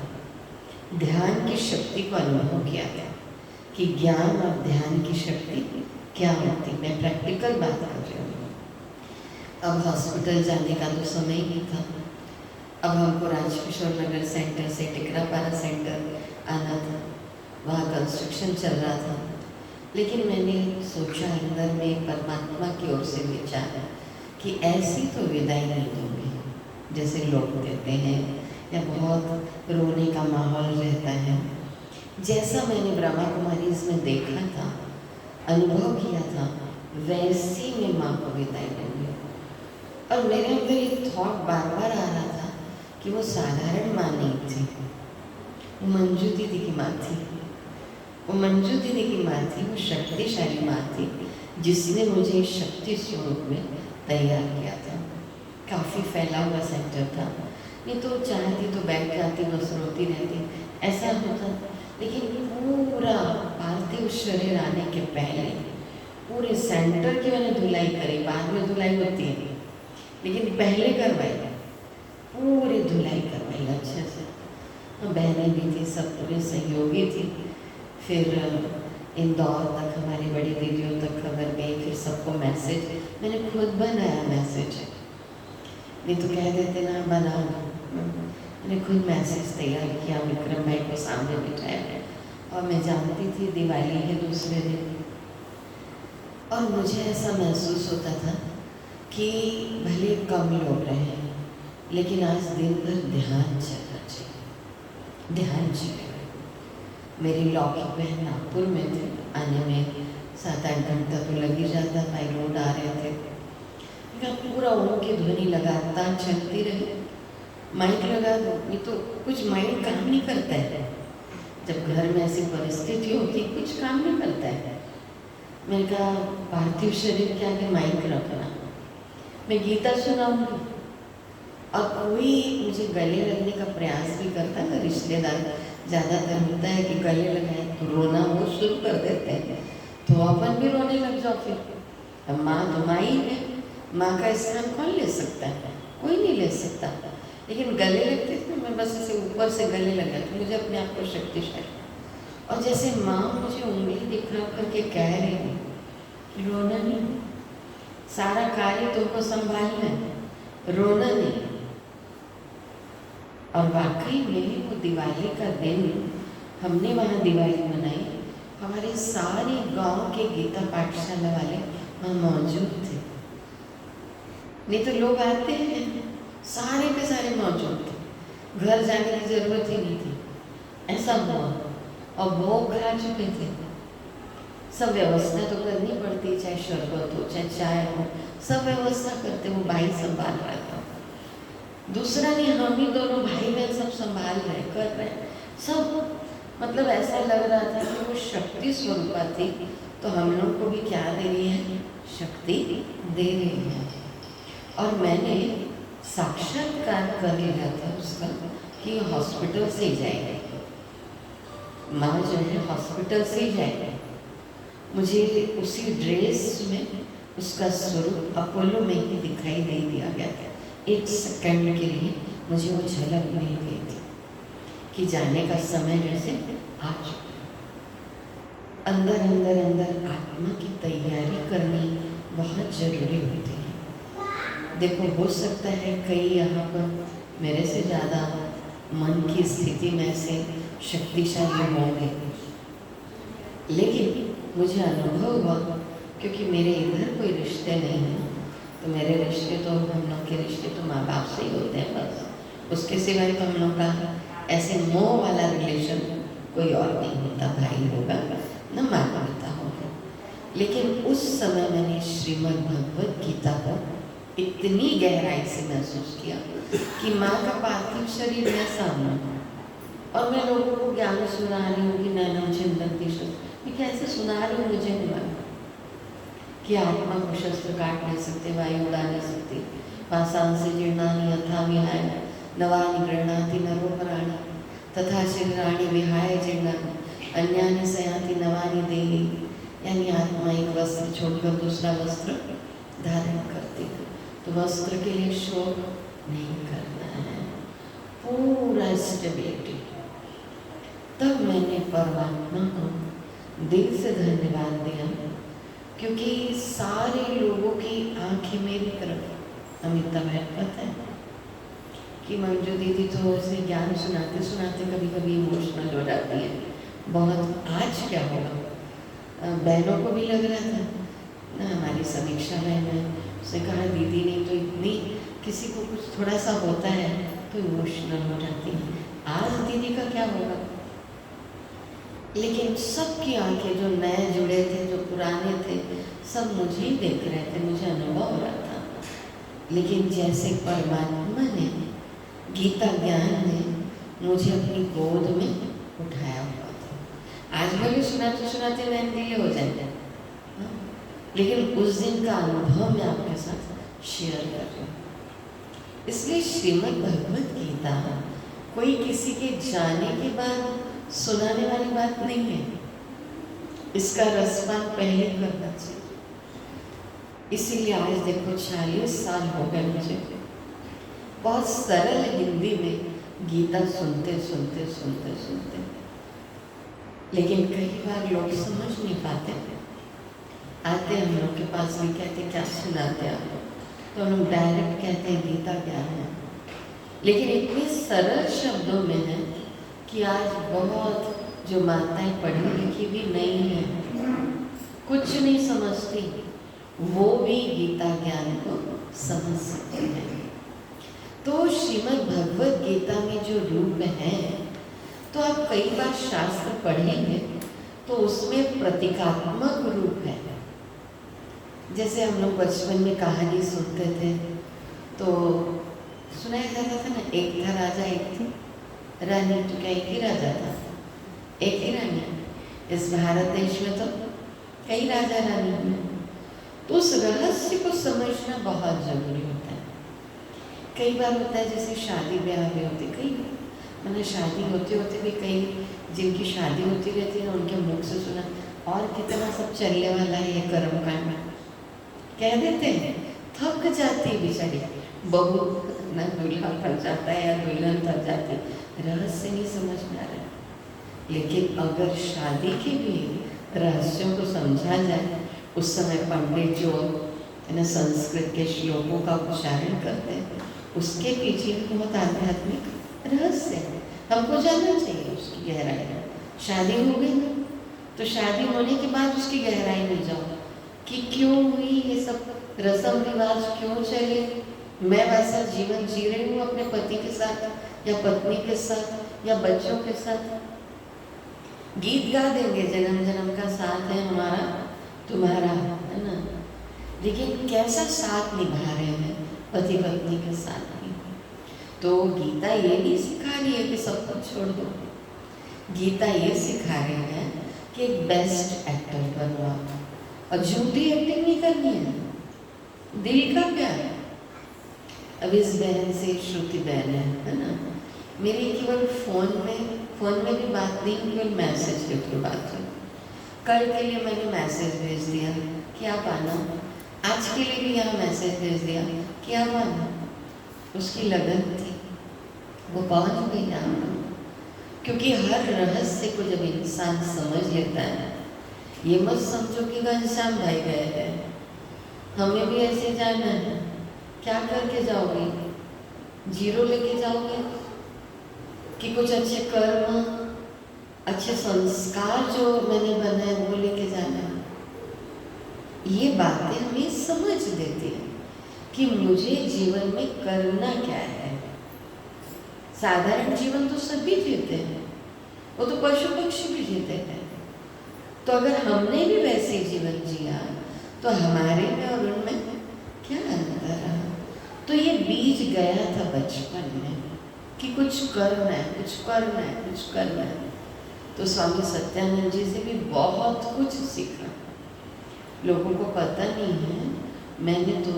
ध्यान की शक्ति को अनुभव किया था कि ज्ञान और ध्यान की शक्ति क्या होती। मैं प्रैक्टिकल बात कर रही हूँ। अब हॉस्पिटल जाने का तो समय ही था। अब हमको राजकिशोर नगर सेंटर से टिकरापारा सेंटर आना था, वहाँ कंस्ट्रक्शन चल रहा था। लेकिन मैंने सोचा अंदर में परमात्मा की ओर से विचार कि ऐसी तो विदाई नहीं दूँगी जैसे लोग देते हैं, या बहुत रोने का माहौल रहता है। जैसा मैंने ब्रह्मा कुमारी इसमें देखा था, अनुभव किया था, वैसी मैं माँ को विदाई दूँगी। और मेरे अंदर एक थॉट बार बार आ रहा था कि वो साधारण माँ नहीं थी, वो मंजू दीदी की माँ थी। वो मंजू दीदी की माँ थी, वो शक्तिशाली माँ थी जिसने मुझे शक्ति स्वरूप में तैयार किया था। काफ़ी फैला हुआ सेंटर था, नहीं तो चाहती तो बैठ जाती, बस रोती रहती, ऐसा होता। लेकिन पूरा पार्थिव शरीर आने के पहले पूरे सेंटर की मैंने धुलाई करी। बाद में धुलाई होती है, लेकिन पहले करवाई, पूरी धुलाई करवाई अच्छे से। बहनें भी थी, सब पूरे सहयोगी थी। फिर इंदौर तक हमारी बड़ी दीदियों तक खबर गई, फिर सबको मैसेज, मैंने खुद बनाया मैसेज, नहीं तो कह देते ना बना दो। मैंने खुद मैसेज तैयार किया, विक्रम भाई को सामने बिठाया, और मैं जानती थी दिवाली है दूसरे दिन, और मुझे ऐसा महसूस होता था कि भले कम लोग रहे लेकिन आज दिन भर ध्यान चलना चाहिए, ध्यान चलेगा। मेरी लौकिक बहन नागपुर में थे, आने में 7-8 घंटा तो लग ही जाता, बाई रोड आ रहे थे। पूरा उनकी ध्वनि लगातार चलती रही, माइक लगा दो, ये तो कुछ माइंड काम नहीं करता है। जब घर में ऐसी परिस्थिति होती कुछ काम नहीं करता है। मैंने कहा पार्थिव शरीर के आगे माइक रखना, मैं गीता सुनाऊंगी, और कोई मुझे गले लगने का प्रयास भी करता है ना, रिश्तेदार ज़्यादातर होता है कि गले लगाए तो रोना वो शुरू कर देते हैं, तो अपन भी रोने लग जाओ। फिर अब माँ तो माँ ही है, माँ का स्थान कौन ले सकता है? कोई नहीं ले सकता। लेकिन गले लगते थे, मैं बस ऐसे ऊपर से गले लगा तो मुझे अपने आप को शक्तिशाली, और जैसे माँ मुझे उंगली दिखा करके कह रही है कि रोना नहीं, सारा कार्य तुमको संभालना है, रोना नहीं। और वाकई में वो दिवाली का दिन हमने वहाँ दिवाली मनाई, हमारे सारे गांव के गीता पाठशाला वाले वहाँ मौजूद थे। नहीं तो लोग आते हैं, सारे के सारे मौजूद थे, घर जाने की जरूरत ही नहीं थी, ऐसा हुआ। और भोग खा चुके थे, सब व्यवस्था तो करनी पड़ती, चाहे शरबत हो चाहे चाय हो, सब व्यवस्था करते, वो भाई संभाल रहा था। दूसरा नहीं, हम ही दोनों भाई बहन सब संभाल रहे, कर रहे सब। मतलब ऐसा लग रहा था कि वो शक्ति स्वरूपा थी, तो हम लोग को भी क्या दे रही है? शक्ति दे रही है। और मैंने साक्षात्कार कर लिया था उसका कि हॉस्पिटल से ही जाएगी, माँ जो है हॉस्पिटल से ही जाएगी। मुझे उसी ड्रेस में उसका स्वरूप अपोलो में ही दिखाई दे दिया गया था। 1 सेकंड के लिए मुझे वो झलक मिल गई थी कि जाने का समय जैसे आ चुका। अंदर अंदर अंदर आत्मा की तैयारी करनी बहुत जरूरी होती है। देखो, हो सकता है कई यहाँ पर मेरे से ज़्यादा मन की स्थिति में से शक्तिशाली होंगे, लेकिन मुझे अनुभव हुआ, क्योंकि मेरे इधर कोई रिश्ते नहीं हैं, तो मेरे रिश्ते तो हम लोग के रिश्ते तो माँ बाप से ही होते हैं बस, उसके सिवाय तो हम लोग का ऐसे मोह वाला रिलेशन कोई और नहीं होता, भाई होगा न माता पिता होगा। लेकिन उस समय मैंने श्रीमद् भगवद गीता को इतनी गहराई से महसूस किया कि माँ का पार्थिव शरीर है सामने, और मैं लोगों को ज्ञान सुना रही हूँ कि नैनम चिंतन मैं कैसे सुना रही हूँ, मुझे नहीं मालूम कि आत्मा को शस्त्र काट नहीं सकते, वायु उड़ा नहीं सकती, पाषाण से जीर्णानि यथा विहाय नवानि गृह्णाति नरोपराणि तथा शरीराणि विहाय जीर्णानि अन्यानि सयाति नवानि देहि। यानी आत्मा एक वस्त्र छोड़कर दूसरा वस्त्र धारण करती है, तो वस्त्र के लिए शोक नहीं करना है, पूरा स्टेबिलिटी। तब मैंने परमात्मा को दिल से धन्यवाद दिया, क्योंकि सारे लोगों की आंखें मेरी तरफ। अमिता बहन पता है कि मंजू दीदी तो ऐसे ज्ञान सुनाते सुनाते कभी कभी इमोशनल हो जाती है बहुत। आज क्या होगा, बहनों को भी लग रहा था ना, हमारी समीक्षा बहन है, उसने कहा दीदी ने तो इतनी, किसी को कुछ थोड़ा सा होता है तो इमोशनल हो जाती है, आज दीदी का क्या होगा। लेकिन सबकी आंखें, जो नए जुड़े थे जो पुराने थे, सब मुझे ही देख रहे थे, मुझे अनुभव हो रहा था। लेकिन जैसे परमात्मा ने, गीता ज्ञान ने मुझे अपनी गोद में उठाया हुआ था, आज भले सुनाते सुनाते नैन गीले हो जाएंगे, हाँ? लेकिन उस दिन का अनुभव मैं आपके साथ शेयर कर रही हूँ। इसलिए श्रीमद् भगवत गीता कोई किसी के जाने के बाद सुनाने वाली बात नहीं है। इसका रसपान पहले करना चाहिए। इसीलिए आज देखो 40 साल हो गए मुझे बहुत सरल हिंदी में गीता सुनते सुनते सुनते सुनते, लेकिन कई बार लोग समझ नहीं पाते। आते हम लोग के पास भी कहते क्या सुनाते आप, तो हम लोग डायरेक्ट कहते हैं गीता क्या है, लेकिन इतने सरल शब्दों में है कि आज बहुत जो माताएं पढ़ी लिखी भी नहीं है, कुछ नहीं समझती, वो भी गीता ज्ञान को समझ सकती है। तो श्रीमद् भगवत गीता में जो रूप है, तो आप कई बार शास्त्र पढ़ेंगे तो उसमें प्रतीकात्मक रूप है। जैसे हम लोग बचपन में कहानी सुनते थे तो सुनाया जाता था ना, एक था राजा एक थी रानी। तो क्या एक ही राजा था, एक ही रानी? इस भारत देश में तो कई राजा रानी हैं। तो उस रहस्य को समझना बहुत जरूरी होता है। कई बार होता है जैसे शादी ब्याह में होते, कई मैंने शादी होते होते भी कई जिनकी शादी होती रहती है ना, उनके मुख से सुना और कितना सब चलने वाला है ये कर्म कांड, कह देते हैं। थक जाती है बेचारी बहू, ना दूल्हा थक जाता है या दुल्हन थक जाती है, रहस्य नहीं समझ में आ रहा है। लेकिन अगर शादी के भी रहस्यों को समझा जाए, उस समय पंडित जो है ना संस्कृत के श्लोकों का उच्चारण करते हैं, उसके पीछे भी बहुत आध्यात्मिक रहस्य है, हमको जानना चाहिए उसकी गहराई। शादी हो गई ना, तो शादी होने के बाद उसकी गहराई में जाओ कि क्यों हुई ये सब, रस्म रिवाज क्यों चले, मैं वैसा जीवन जी रही हूँ अपने पति के साथ या पत्नी के साथ या बच्चों के साथ। गीत गा देंगे जन्म जन्म का साथ है हमारा तुम्हारा, है ना, लेकिन कैसा साथ निभा रहे हैं पति पत्नी के साथ भी। तो गीता ये नहीं सिखा रही है कि सब कुछ छोड़ दो, गीता ये सिखा रही है कि एक बेस्ट एक्टर बनो आप, और झूठी एक्टिंग नहीं करनी है, दिल का प्यार। अब इस बहन से श्रुति बहन है ना, मेरी केवल फोन में भी बात नहीं, केवल मैसेज के थ्रू बात हुई। कल के लिए मैंने मैसेज भेज दिया कि आप आना, आज के लिए भी यहाँ मैसेज भेज दिया कि आप आना। उसकी लगन थी, वो पहुँच गई यहाँ, क्योंकि हर रहस्य को जब इंसान समझ लेता है, ये मत समझो कि घनश्याम भाई गए हैं, हमें भी ऐसे जाना है, क्या करके जाओगे, जीरो लेके जाओगे कि कुछ अच्छे कर्म अच्छे संस्कार जो मैंने बनाए वो लेके जाना है। ये बातें हमें समझ देती हैं कि मुझे जीवन में करना क्या है। साधारण जीवन तो सभी जीते हैं, वो तो पशु पक्षी भी जीते हैं। तो अगर हमने भी वैसे जीवन जिया तो हमारे में और उनमें क्या अंतर रहा। तो ये बीज गया था बचपन में कि कुछ करना है, कुछ करना है, कुछ करना है। तो स्वामी सत्यानंद जी से भी बहुत कुछ सीखा। लोगों को पता नहीं है, मैंने तो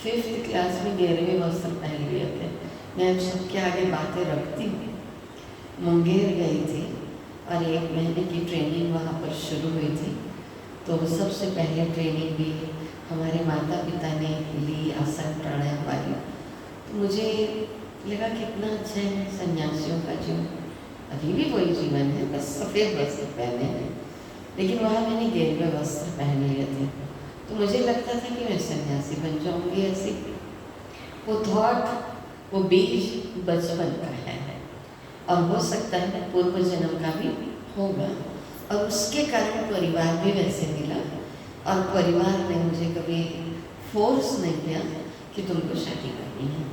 5th क्लास में 11वें वस्त्र पहन लिए थे। मैं सबके आगे बातें रखती हूँ। मुंगेर गई थी और 1 महीने की ट्रेनिंग वहाँ पर शुरू हुई थी। तो सबसे पहले ट्रेनिंग भी हमारे माता पिता ने ली आसन प्राणायाम वाली। तो मुझे लगा कितना अच्छा है सन्यासियों का जीवन, अभी भी वही जीवन है, बस सफ़ेद वस्त्र पहने हैं। लेकिन वहाँ मैंने 11वें वस्त्र पहन लिए थे, तो मुझे लगता था कि मैं सन्यासी बन जाऊँगी ऐसी। वो थॉट, वो बीज बचपन का है और हो सकता है पूर्व जन्म का भी होगा, और उसके कारण परिवार भी वैसे मिला। और परिवार ने मुझे कभी फोर्स नहीं किया कि तुमको शादी करनी है,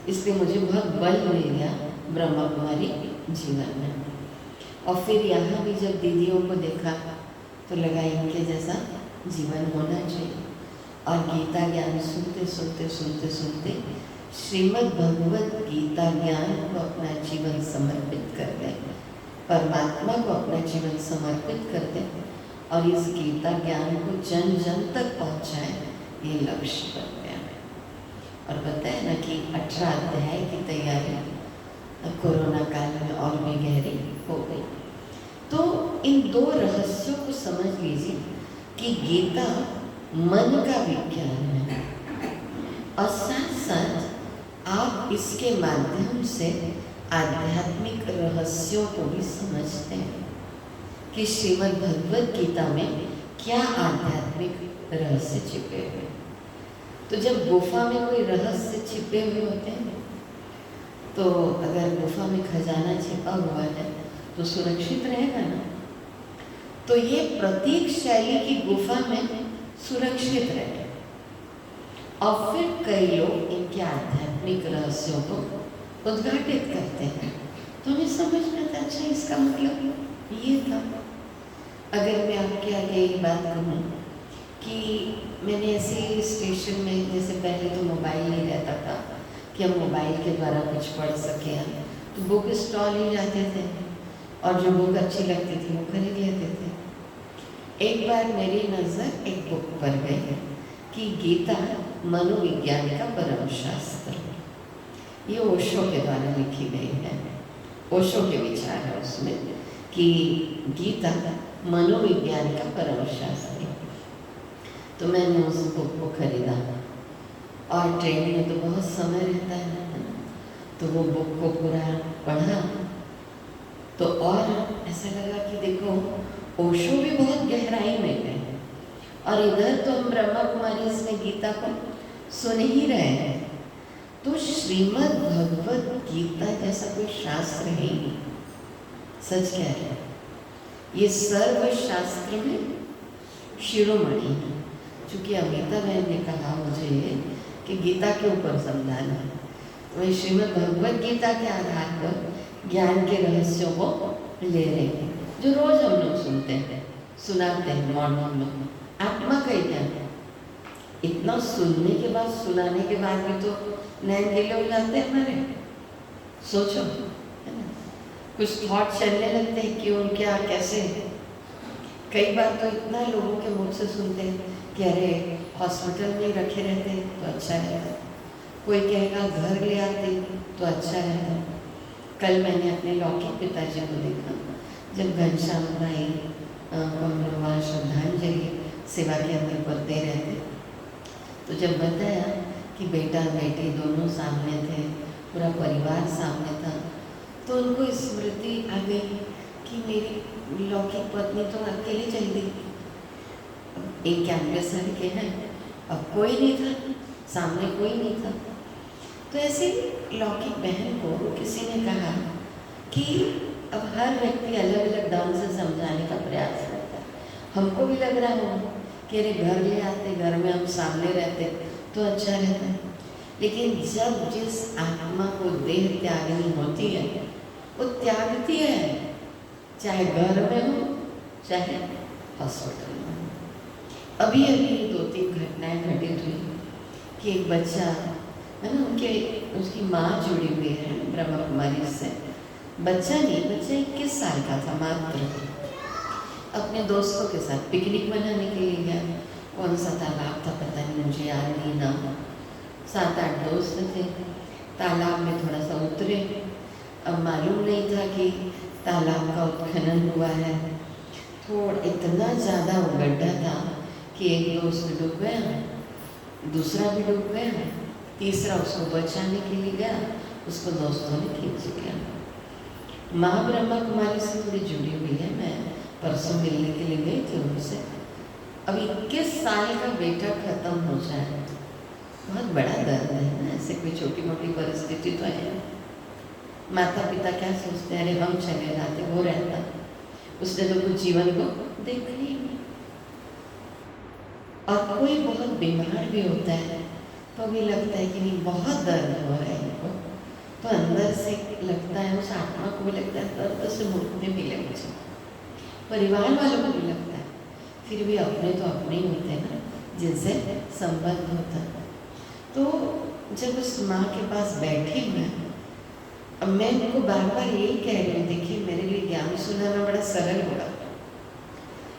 इसलिए मुझे बहुत बल मिल गया ब्रह्मा कुमारी जीवन में। और फिर यहाँ भी जब दीदियों को देखा तो लगा इनके जैसा जीवन होना चाहिए। और गीता ज्ञान सुनते सुनते सुनते सुनते श्रीमद् भगवत गीता ज्ञान को अपना जीवन समर्पित कर गए। परमात्मा को अपना जीवन समर्पित कर दें और इस गीता ज्ञान को जन जन तक पहुंचाएं, ये लक्ष्य बनते हैं। और बताए ना कि 18 अध्याय की तैयारी कोरोना काल में और भी गहरी हो गई। तो इन दो रहस्यों को समझ लीजिए कि गीता मन का विज्ञान है और साथ साथ आप इसके माध्यम से आध्यात्मिक रहस्यों को भी समझते हैं कि श्रीमद् भगवद गीता में क्या आध्यात्मिक रहस्य छिपे हुए। तो जब गुफा में कोई रहस्य छिपे हुए होते हैं तो अगर गुफा में खजाना छिपा हुआ है तो सुरक्षित रहेगा ना। तो ये प्रतीक शैली की गुफा में सुरक्षित रहे। और फिर कई लोग इनके आध्यात्मिक रहस्यों को उद्घाटित करते हैं तो हमें समझ में आता अच्छा इसका मतलब ये था। अगर मैं आपके आगे एक बात कहूँ कि मैंने ऐसे स्टेशन में, जैसे पहले तो मोबाइल नहीं रहता था कि हम मोबाइल के द्वारा कुछ पढ़ सकें, तो बुक स्टॉल ही जाते थे और जो बुक अच्छी लगती थी वो खरीद लेते थे। एक बार मेरी नज़र एक बुक पर गई कि गीता मनोविज्ञान का परम शास्त्र, ये ओशो के द्वारा लिखी गई है। ओशो के विचार है उसमें कि गीता मनोविज्ञान का परम शास्त्र। तो मैंने उस बुक को खरीदा और ट्रेन में तो बहुत समय रहता है ना, तो वो बुक को पूरा पढ़ा तो और ऐसा लगा कि देखो ओशो भी बहुत गहराई में गए और इधर तो हम ब्रह्मा कुमारी इसमें गीता को सुन ही रहे हैं। तो श्रीमद् भगवद गीता जैसा कोई शास्त्र है ही नहीं। सच कह रहे हैं, ये सर्व शास्त्र में शिरोमणि है। चूँकि अमिता बहन ने कहा मुझे कि गीता के ऊपर समझाना है, तो वही श्रीमद् भगवद गीता के आधार पर ज्ञान के रहस्यों को ले रहे हैं, जो रोज हम लोग सुनते हैं, सुनाते हैं मॉर्निंग में। आत्मा का ही ज्ञान, इतना सुनने के बाद, सुनाने के बाद भी तो नैन गिले हो जाते हैं हमारे। सोचो, है ना, कुछ थॉट चलने लगते हैं क्यों, क्या, कैसे। कई बार तो इतना लोगों के मुँह से सुनते हैं कि अरे हॉस्पिटल में रखे रहते तो अच्छा रहता, कोई कहेगा घर ले आते तो अच्छा रहता। कल मैंने अपने लौकिक पिताजी को देखा, जब घनश्याम भाई हम लोग वहाँ श्रद्धांजलि सेवा के अंदर करते रहते, तो जब बताया कि बेटा बेटी दोनों सामने थे, पूरा परिवार सामने था, तो उनको स्मृति आ गई कि मेरी लौकिक पत्नी तो अकेले चल गई, एक कैंपस के हैं, अब कोई नहीं था सामने, कोई नहीं था। तो ऐसे लौकिक बहन को किसी ने कहा कि अब हर व्यक्ति अलग अलग ढंग से समझाने का प्रयास करता है। हमको भी लग रहा होगा कि अरे घर ले आते, घर में हम सामने रहते तो अच्छा रहता है, लेकिन जब जिस आत्मा को देह त्यागनी होती है वो त्यागती है, चाहे घर में हो चाहे हॉस्पिटल में हो। अभी अभी 2-3 घटनाएं घटित हुई कि एक बच्चा है ना, उसकी माँ जुड़ी हुई है ब्रह्मा कुमारी से। बच्चा नहीं, बच्चा 21 साल का था मात्र, अपने दोस्तों के साथ पिकनिक मनाने के लिए गया। कौन सा तालाब था पता नहीं, मुझे याद नहीं नाम। 7-8 दोस्त थे, तालाब में थोड़ा सा उतरे। अब मालूम नहीं था कि तालाब का उत्खनन हुआ है, थोड़ा इतना ज़्यादा वो गड्ढा था कि एक दोस्त डूब गया, दूसरा भी डूब गया, तीसरा उसको बचाने के लिए गया, उसको दोस्तों ने खींच लिया। माँ ब्रह्मा कुमारी से थोड़ी जुड़ी हुई है, मैं परसों मिलने के लिए गई थी उनसे। अब 21 साल का बेटा खत्म हो जाए, बहुत बड़ा दर्द है ना, ऐसे कोई छोटी मोटी परिस्थिति तो है। माता पिता क्या सोचते हैं, अरे हम चले जाते, वो रहता, उसने तो कुछ जीवन को देखा ही नहीं। और कोई बहुत बीमार भी होता है तो भी लगता है कि नहीं बहुत दर्द हो रहा है इनको, तो अंदर से लगता है, उस आत्मा को भी लगता है दर्द से मुक्ति मिले मुझे, परिवार वालों को भी लगता है। फिर भी अपने तो अपने ही होते हैं ना, जिनसे संबंध होता है। तो जब उस माँ के पास बैठी मैं, अब मैं उनको बार बार यही कह रही हूँ, देखिए मेरे लिए ज्ञान सुनाना बड़ा सरल होगा,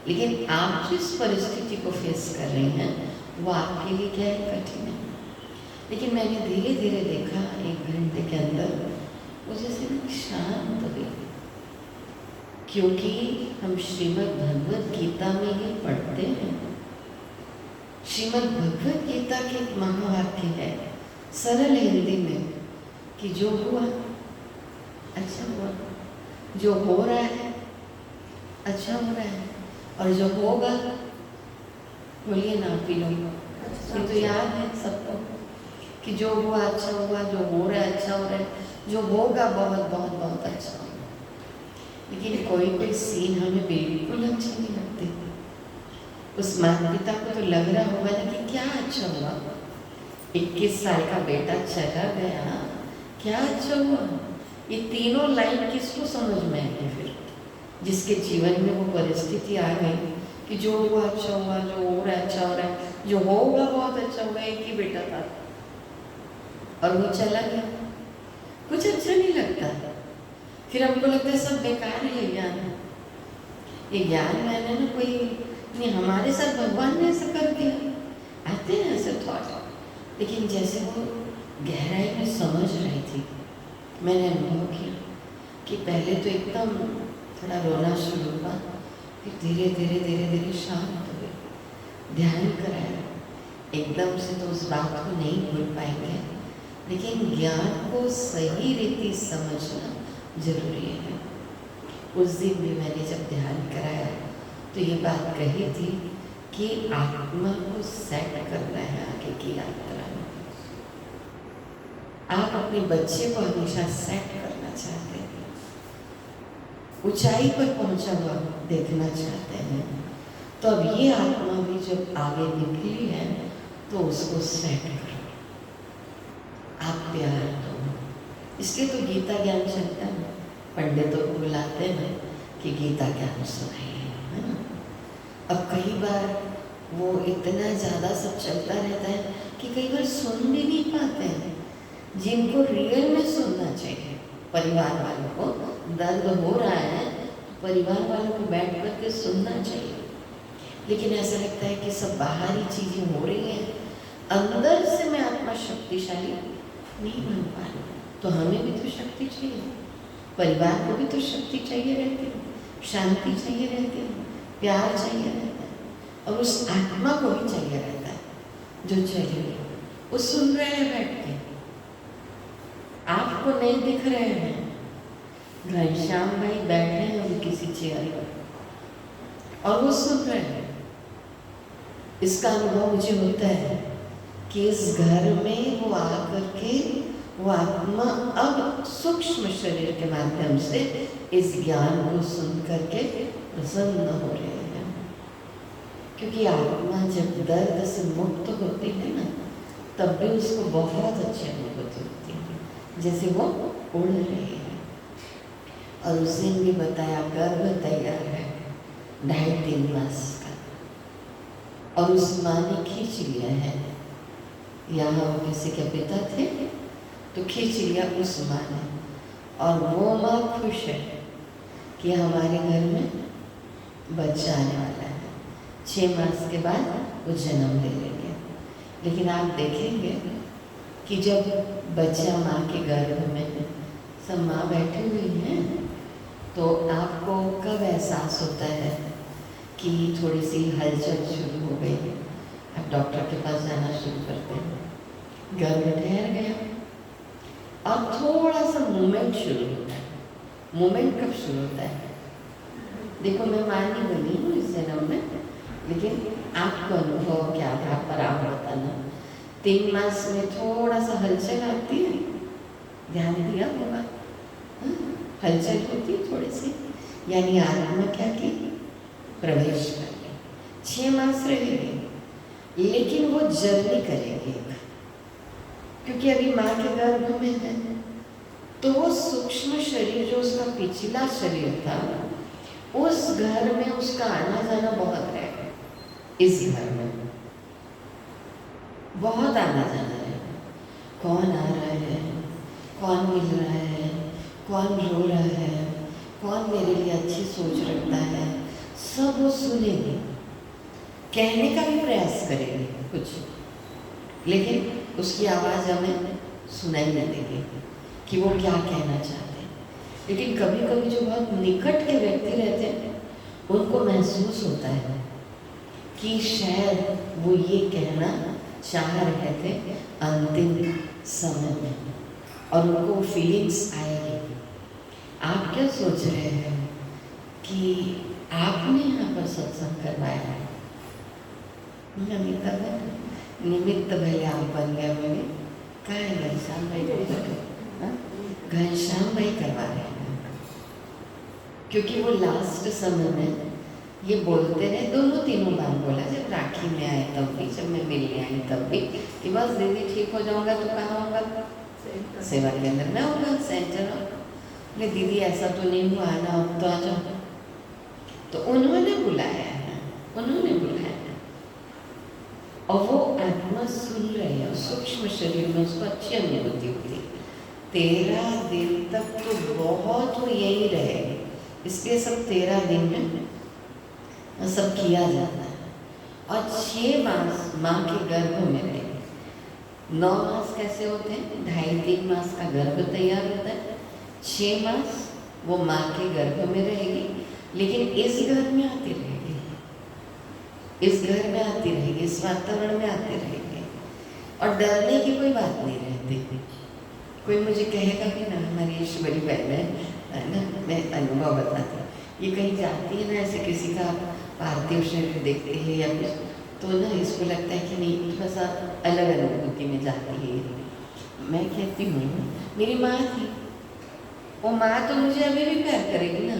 लेकिन आप जिस परिस्थिति को फेस कर रही हैं वो आपके लिए क्या है, कठिन है। लेकिन मैंने धीरे धीरे देखा 1 घंटे के अंदर वो जैसे शांत हो गई, क्योंकि हम श्रीमद् भगवद गीता में ही पढ़ते हैं। श्रीमद् भगवद गीता के एक महावाक्य है सरल हिंदी में कि जो हुआ अच्छा हुआ, जो हो रहा है अच्छा हो रहा है, और जो होगा बोलिए ना पी लो, ये तो याद है सबको कि जो हुआ अच्छा हुआ, जो हो रहा है अच्छा हो रहा है, जो होगा बहुत बहुत बहुत अच्छा होगा। लेकिन कोई कोई सीन हमें बिल्कुल अच्छे नहीं लगते। उस माता पिता को तो लग रहा होगा ना कि क्या अच्छा हुआ, 21 साल का बेटा चला गया, क्या अच्छा हुआ। ये तीनों लाइन किसको समझ में आएगी फिर, जिसके जीवन में वो परिस्थिति आ गई कि जो हुआ अच्छा हुआ, जो हो रहा है अच्छा हो रहा है, जो होगा बहुत अच्छा होगा। एक ही बेटा था और वो चला गया, कुछ अच्छा नहीं लगता। फिर हमको लगता है सब बेकार है ज्ञान, ये ज्ञान मैंने ना कोई नहीं, हमारे साथ भगवान ने ऐसा कर दिया, आते हैं ऐसे थॉट। लेकिन जैसे वो गहराई में समझ रही थी, मैंने अनुभव किया कि पहले तो एकदम थोड़ा रोना शुरू हुआ, फिर धीरे धीरे धीरे धीरे शांत हो गई। ध्यान कराया, एकदम से तो उस बात को नहीं भूल पाएंगे, लेकिन ज्ञान को सही रीति समझना जरूरी है। उस दिन भी मैंने जब ध्यान कराया तो ये बात कही थी कि आत्मा को सेट करना है आगे की यात्रा में। आप अपने बच्चे को हमेशा सेट करना चाहते हैं, ऊंचाई पर पहुंचा हुआ देखना चाहते हैं, तो अब ये आत्मा भी जब आगे निकली है तो उसको सेट करो, आप प्यार दो। इसलिए तो गीता ज्ञान चलता है, पंडितों को बुलाते हैं कि गीता ज्ञान सुनाइए, है ना। अब कई बार वो इतना ज़्यादा सब चलता रहता है कि कई बार सुन भी नहीं पाते हैं, जिनको रियल में सुनना चाहिए। परिवार वालों को दर्द हो रहा है तो परिवार वालों को बैठ कर के सुनना चाहिए, लेकिन ऐसा लगता है कि सब बाहरी चीज़ें हो रही हैं, अंदर से मैं आत्मा शक्तिशाली नहीं बन पा रही। तो हमें भी तो शक्ति चाहिए, परिवार को भी तो शक्ति चाहिए रहती है, शांति चाहिए रहती है, प्यार चाहिए रहता है, और उस आत्मा को भी चाहिए रहता है जो चले। वो सुन रहे हैं बैठ के, आपको नहीं दिख रहे हैं, घनश्याम भाई बैठे हैं वो किसी चेयर पर और वो सुन रहे हैं। इसका अनुभव मुझे होता है कि इस घर में वो आकर के वो आत्मा अब सूक्ष्म शरीर के माध्यम से इस ज्ञान को सुन करके प्रसन्न हो रहे हैं, क्योंकि आत्मा जब दर्द से मुक्त होती है ना, तब भी उसको बहुत अच्छी अनुभूति होती है, जैसे वो उड़ रही है। और उस दिन भी बताया गर्भ तैयार है 2.5-3 मास का, और उस माँ ने खींच लिया है, यहाँ वो किसी के पिता थे तो खींच लिया उस माँ ने, और वो माँ खुश है कि हमारे घर में बच्चा आने वाला है, 6 मास के बाद वो जन्म ले लेंगे। लेकिन आप देखेंगे कि जब बच्चा माँ के गर्भ में, सब माँ बैठी हुई हैं, तो आपको कब एहसास होता है कि थोड़ी सी हलचल शुरू हो गई, आप डॉक्टर के पास जाना शुरू करते हैं, गर्भ ठहर गया और थोड़ा सा मूवमेंट शुरू होता है। मूवमेंट कब शुरू होता है? देखो मैं माँ नहीं बनी हूँ इस जन्म में, लेकिन आपको अनुभव के आधार पर आप बताना। 3 मास में थोड़ा सा हलचल आती है, ध्यान दिया होगा, हलचल होती है थोड़ी सी, यानी आत्मा क्या की प्रवेश कर गई। 6 मास रहेगी, लेकिन वो जर्नी करेगी, क्योंकि अभी माँ के गर्भ में है, तो वो सूक्ष्म शरीर जो उसका पिछला शरीर था, उस घर में उसका आना जाना बहुत रहेगा। इस घर में बहुत आना जाना रहेगा, कौन आ रहा है, कौन मिल रहा है, कौन रो रहा है, कौन मेरे लिए अच्छी सोच रखता है, सब वो सुनेगी, कहने का भी प्रयास करेगी कुछ, लेकिन उसकी आवाज़ हमें सुनाई नहीं देगी कि वो क्या कहना चाहते हैं। लेकिन कभी कभी जो बहुत निकट के व्यक्ति रहते हैं उनको महसूस होता है कि शायद वो ये कहना चाह रहे थे अंतिम समय में, और उनको वो फीलिंग्स आएगी। आप क्या सोच रहे हैं कि आपने यहाँ पर सत्संग करवाया है? निमित्त भले आप बन गए होंगे। कहाँ है घनश्याम भाई? घनश्याम भाई करवा रहे हैं, क्योंकि वो लास्ट समय में ये बोलते रहे, दोनों तीनों बार बोला, जब राखी में आए तब भी, जब मैं मिलने आई तब भी, कि बस दीदी ठीक हो जाऊंगा तो कहाँ होगा? सेवा केंद्र में होगा, सेंटर होगा। दीदी ऐसा तो नहीं हुआ ना, अब तो आ जाओ। तो उन्होंने बुलाया है, उन्होंने बुलाया है, और वो आत्मा सुन रही है, सूक्ष्म शरीर में उसको अच्छी अनुभूति होती है। 13 दिन तक तो बहुत वो यही रहे, इसलिए सब 13 दिन में सब किया जाता है। और 6 मास माँ के गर्भ में रहे। 9 मास कैसे होते हैं? 2.5-3 मास का गर्भ तैयार होता है, 6 मास वो माँ के गर्भ में रहेगी, लेकिन इस घर में आती रहेगी, इस घर में आती रहेगी, इस वातावरण में आती रहेगी, और डरने की कोई बात नहीं रहती। कोई मुझे कहेगा कि ना, हमारी ईश्वरी बहन है ना, मैं अनुभव बताती हूँ, ये कहीं जाती है ना, ऐसे किसी का पार्थिव शरीर देखते हैं या कुछ, तो ना इसको लगता है कि नहीं, थोड़ा सा अलग अनुभूति में जाती है। मैं कहती हूँ मेरी माँ थी, वो माँ तो मुझे अभी भी प्यार करेगी ना।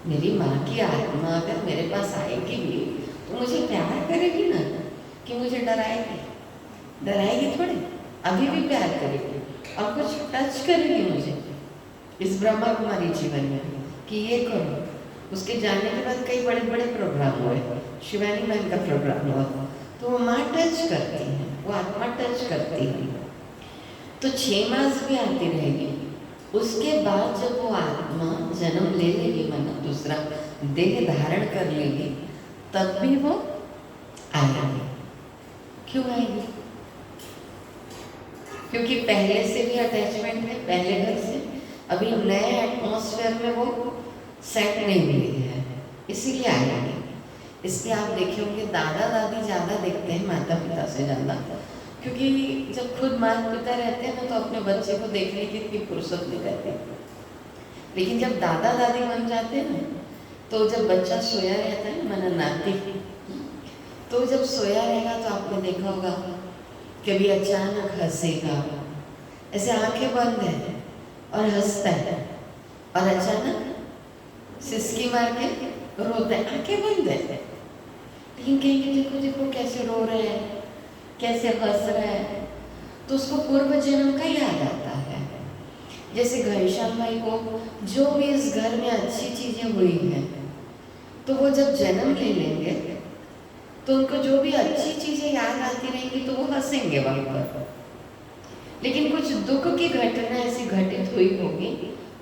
मेरी माँ की आत्मा अगर मेरे पास आएगी भी तो मुझे प्यार करेगी ना, कि मुझे डराएगी? डराएगी थोड़ी, अभी भी प्यार करेगी, और कुछ टच करेगी मुझे इस ब्रह्मा कुमारी जीवन में कि ये करो। उसके जाने के बाद कई बड़े बड़े प्रोग्राम हुए, शिवानी मैम का प्रोग्राम हुआ, तो वो माँ टच करती है, वो आत्मा टच करती है। तो 6 मास भी आती रहेगी। उसके बाद जब वो आत्मा जन्म ले लेगी, माना दूसरा देह धारण कर लेगी, तब भी वो आएगी। क्यों आएगी? क्योंकि पहले से भी अटैचमेंट है, पहले घर से, अभी नए एटमॉस्फेयर में वो सेट नहीं हुई है, इसीलिए आएगी। इसलिए आप देखे होंगे दादा दादी ज़्यादा देखते हैं माता पिता से ज़्यादा, क्योंकि जब खुद माता पिता रहते हैं ना तो अपने बच्चे को देखने की इतनी फुर्सत नहीं रहती। लेकिन जब दादा दादी बन जाते हैं ना, तो जब बच्चा सोया रहता है, माना नाती, तो जब सोया रहेगा तो आपने देखा होगा कभी अचानक हंसेगा, ऐसे आंखें बंद है और हंसता है, और अचानक सिसकी मार के रोता है, आंखें बंद है, लेकिन कहेंगे देखो देखो कैसे रो रहे हैं, कैसे हंस रहा है, तो उसको पूर्व जन्म का याद आता है। जैसे घनश्याम भाई को जो भी इस घर में अच्छी चीजें हुई हैं, तो वो जब जन्म ले लेंगे तो उनको जो भी अच्छी चीजें याद आती रहेंगी तो वो हंसेंगे वहां पर। लेकिन कुछ दुख की घटना ऐसी घटित हुई होगी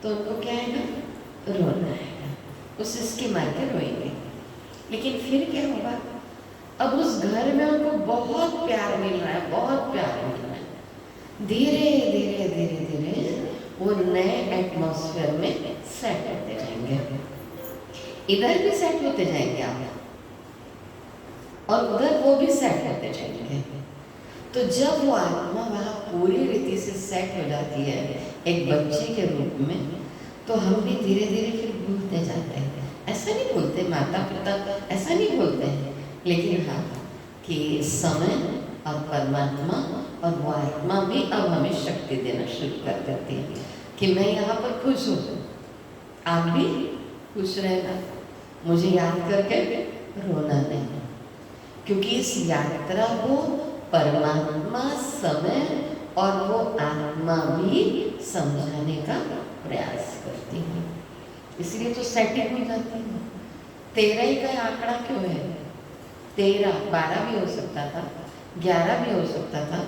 तो उनको क्या है ना, रोना आएगा, उस इसके मार के रोएंगे। लेकिन फिर क्या होगा, अब उस घर में उनको बहुत प्यार मिल रहा है, बहुत प्यार मिल रहा है। धीरे धीरे धीरे धीरे वो नए एटमॉस्फेयर में सेट होते जाएंगे, इधर भी सेट होते जाएंगे आप, और उधर वो भी सेट होते जाएंगे। तो जब वो आत्मा वहाँ पूरी रीति से सेट हो जाती है एक बच्चे के रूप में, तो हम भी धीरे धीरे फिर भूलते जाते हैं। ऐसा नहीं बोलते माता पिता, ऐसा नहीं बोलते हैं, लेकिन हाँ कि समय और परमात्मा और वो आत्मा भी अब हमें शक्ति देना शुरू कर देती है कि मैं यहाँ पर खुश हूँ, आप भी खुश रहना, मुझे याद करके रोना नहीं, क्योंकि इस यात्रा को परमात्मा, समय और वो आत्मा भी समझाने का प्रयास करती है। इसलिए तो सेटिंग हो जाती है। 13 ही का आंकड़ा क्यों है? 13, 12 भी हो सकता था, 11 भी हो सकता था,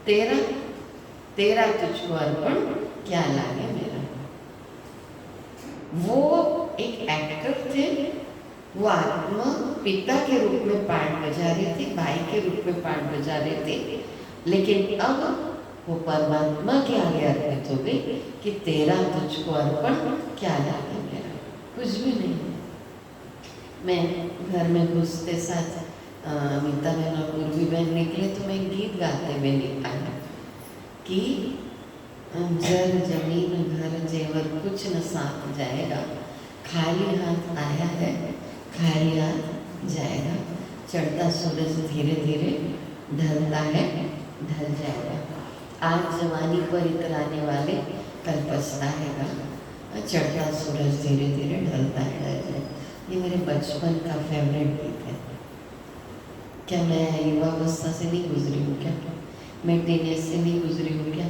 13 तुझको अर्पण क्या लागे मेरे वो एक एक्टर थे, वो आत्मा पिता के रूप में पार्ट बजा रहे थे, भाई के रूप में पार्ट बजा रहे थे, लेकिन अब वो परमात्मा के आगे अर्पित हो गई कि तेरा तुझको अर्पण, क्या लागे मेरा, कुछ भी नहीं। मैं घर में घुसते साथ अमिता बहन और पूर्वी बहन निकले तो मैं गीत गाते हुए आया कि जल जमीन घर जेवर कुछ न साथ जाएगा, खाली हाथ आया है खाली हाथ जाएगा, चढ़ता सूरज धीरे धीरे ढलता है ढल जाएगा, आज जवानी पर इतराने वाले कल पछताएगा, चढ़ता सूरज धीरे धीरे ढलता है ढल जाएगा। ये मेरे बचपन का फेवरेट गीत है। क्या मैं युवावस्था से नहीं गुजरी हूँ क्या, मैं टीनेज से नहीं गुजरी हूँ क्या,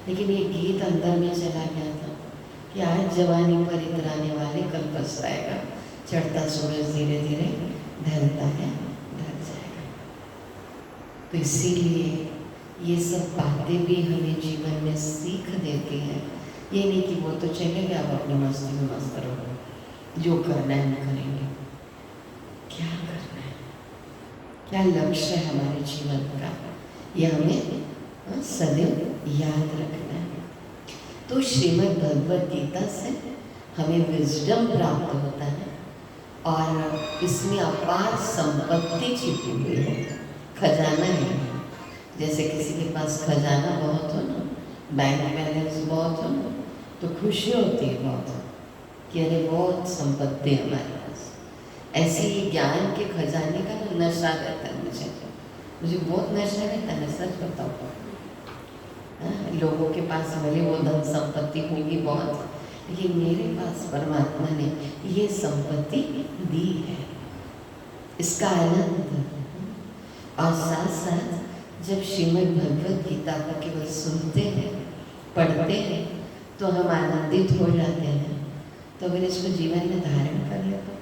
लेकिन ये गीत अंदर में चला गया था कि आज जवानी पर इतराने वाले कल पछताएगा, चढ़ता सूरज धीरे धीरे ढलता है ढल जाएगा। तो इसीलिए ये सब बातें भी हमें जीवन में सीख देती हैं। ये नहीं कि वो तो चले गए, आप अपनी मस्ती में मस्त रहो, जो करना है हम करेंगे। क्या करना है, क्या लक्ष्य है हमारे जीवन का, ये हमें सदैव याद रखना है। तो श्रीमद् भगवद गीता से हमें विजडम प्राप्त होता है और इसमें अपार संपत्ति छिपी हुई है, खजाना है। जैसे किसी के पास खजाना बहुत हो ना, बैंक बैलेंस बहुत हो ना, तो खुशी होती है बहुत कि अरे बहुत संपत्ति है हमारे पास। ऐसे ही ज्ञान के खजाने का ना नशा रहता है मुझे बहुत नशा रहता है, मैं सच बताऊँ। लोगों के पास भले वो धन संपत्ति होगी बहुत, लेकिन मेरे पास परमात्मा ने ये संपत्ति दी है, इसका आनंद। और साथ साथ जब श्रीमद् भगवद गीता को केवल सुनते हैं पढ़ते हैं तो हम आनंदित हो जाते हैं। तो अगर इसको जीवन में धारण कर ले तो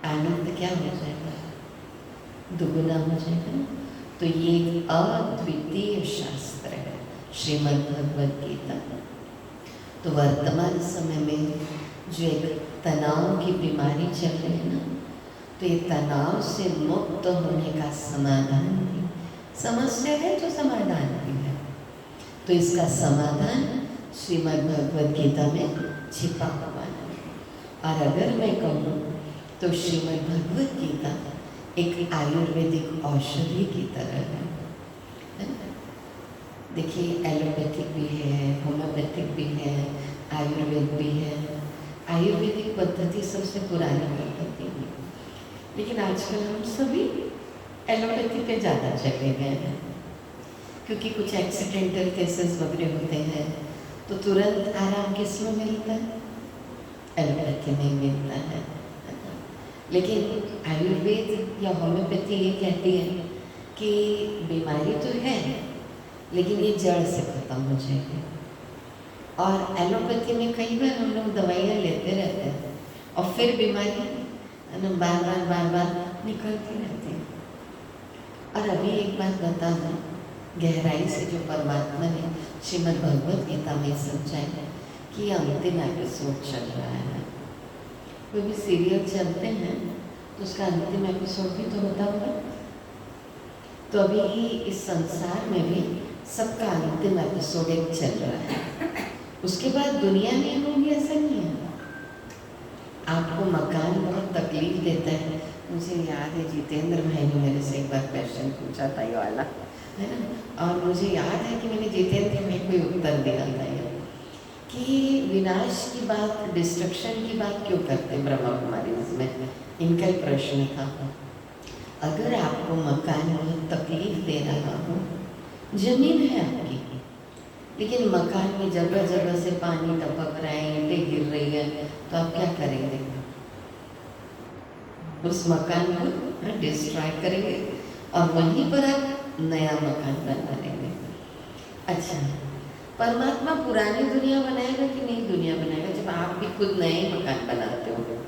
आनंद क्या हो जाएगा, दुगुना हो जाएगा ना। तो ये अद्वितीय शास्त्र है श्रीमद् भगवद गीता। तो वर्तमान समय में जो एक तनाव की बीमारी चल रही है ना, तो ये तनाव से मुक्त होने का समाधान भी, समस्या है तो समाधान भी है। तो इसका समाधान श्रीमद् भगवद गीता में छिपा हुआ है। और अगर मैं कहूँ तो श्रीमद् भगवद गीता एक आयुर्वेदिक औषधि की तरह है ना। देखिए एलोपैथिक भी है, होम्योपैथिक भी है, आयुर्वेद भी है। आयुर्वेदिक पद्धति सबसे पुरानी पद्धति है, लेकिन आजकल हम सभी एलोपैथी पे ज़्यादा चले गए हैं, क्योंकि कुछ एक्सीडेंटल केसेस वगैरह होते हैं तो तुरंत आराम किस में मिलता है, एलोपैथी में मिलता है। लेकिन आयुर्वेद या होम्योपैथी ये कहती है कि बीमारी तो है लेकिन ये जड़ से खत्म हो जाएगी। और एलोपैथी में कई बार हम लोग दवाइयाँ लेते रहते हैं और फिर बीमारी बार बार निकलती रहती है। और अभी एक बात बता दूँ, गहराई से जो परमात्मा ने श्रीमद् भगवद गीता में समझाया है कि अंतिम एपिसोड चल रहा है। कोई भी सीरियल चलते हैं तो उसका अंतिम एपिसोड भी तो होता होगा। तो अभी इस संसार में भी सबका अंतिम एपिसोड एक चल रहा है, उसके बाद दुनिया में होगी ऐसा नहीं है। आपको मकान बहुत तकलीफ देता है। मुझे याद है जितेंद्र भाई ने मेरे से एक बार क्वेश्चन पूछा था ये वाला, है ना, और मुझे याद है कि मैंने जितेंद्र भाई को उत्तर दिया था कि विनाश की बात, डिस्ट्रक्शन की बात क्यों करते हैं ब्रह्मा कुमारी में, इनका ही प्रश्न था। अगर आपको मकान बहुत तकलीफ दे रहा हो, जमीन है आपकी लेकिन मकान में जगह जगह से पानी टपक रहा है, ईंटें गिर रही है, तो आप क्या करेंगे? उस मकान को डिस्ट्रॉय करेंगे और वहीं पर आप नया मकान बना लेंगे। अच्छा, परमात्मा पुरानी दुनिया बनाएगा कि नई दुनिया बनाएगा? जब आप भी खुद नए मकान बनाते हो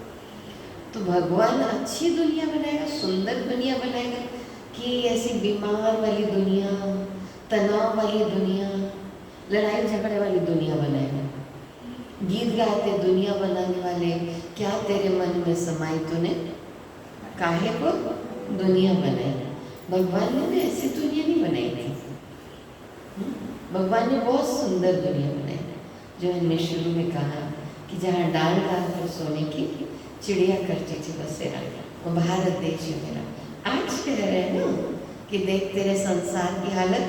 तो भगवान अच्छी दुनिया बनाएगा, सुंदर दुनिया बनाएगा कि ऐसी बीमार वाली दुनिया, तनाव वाली दुनिया, लड़ाई झगड़े वाली दुनिया बनाएगा? गीत गाते दुनिया बनाने वाले, क्या तेरे मन में समाई तूने, काहे को दुनिया बनाई। भगवान ने ऐसी दुनिया नहीं बनाई थी। भगवान ने बहुत सुंदर दुनिया बनाई, जो हमने शुरू में कहा कि जहाँ डाल डाल पर सोने की चिड़िया करती थी बसेरा, वो भारत देश है मेरा। आज कह रहे हैं ना कि देख तेरे संसार की हालत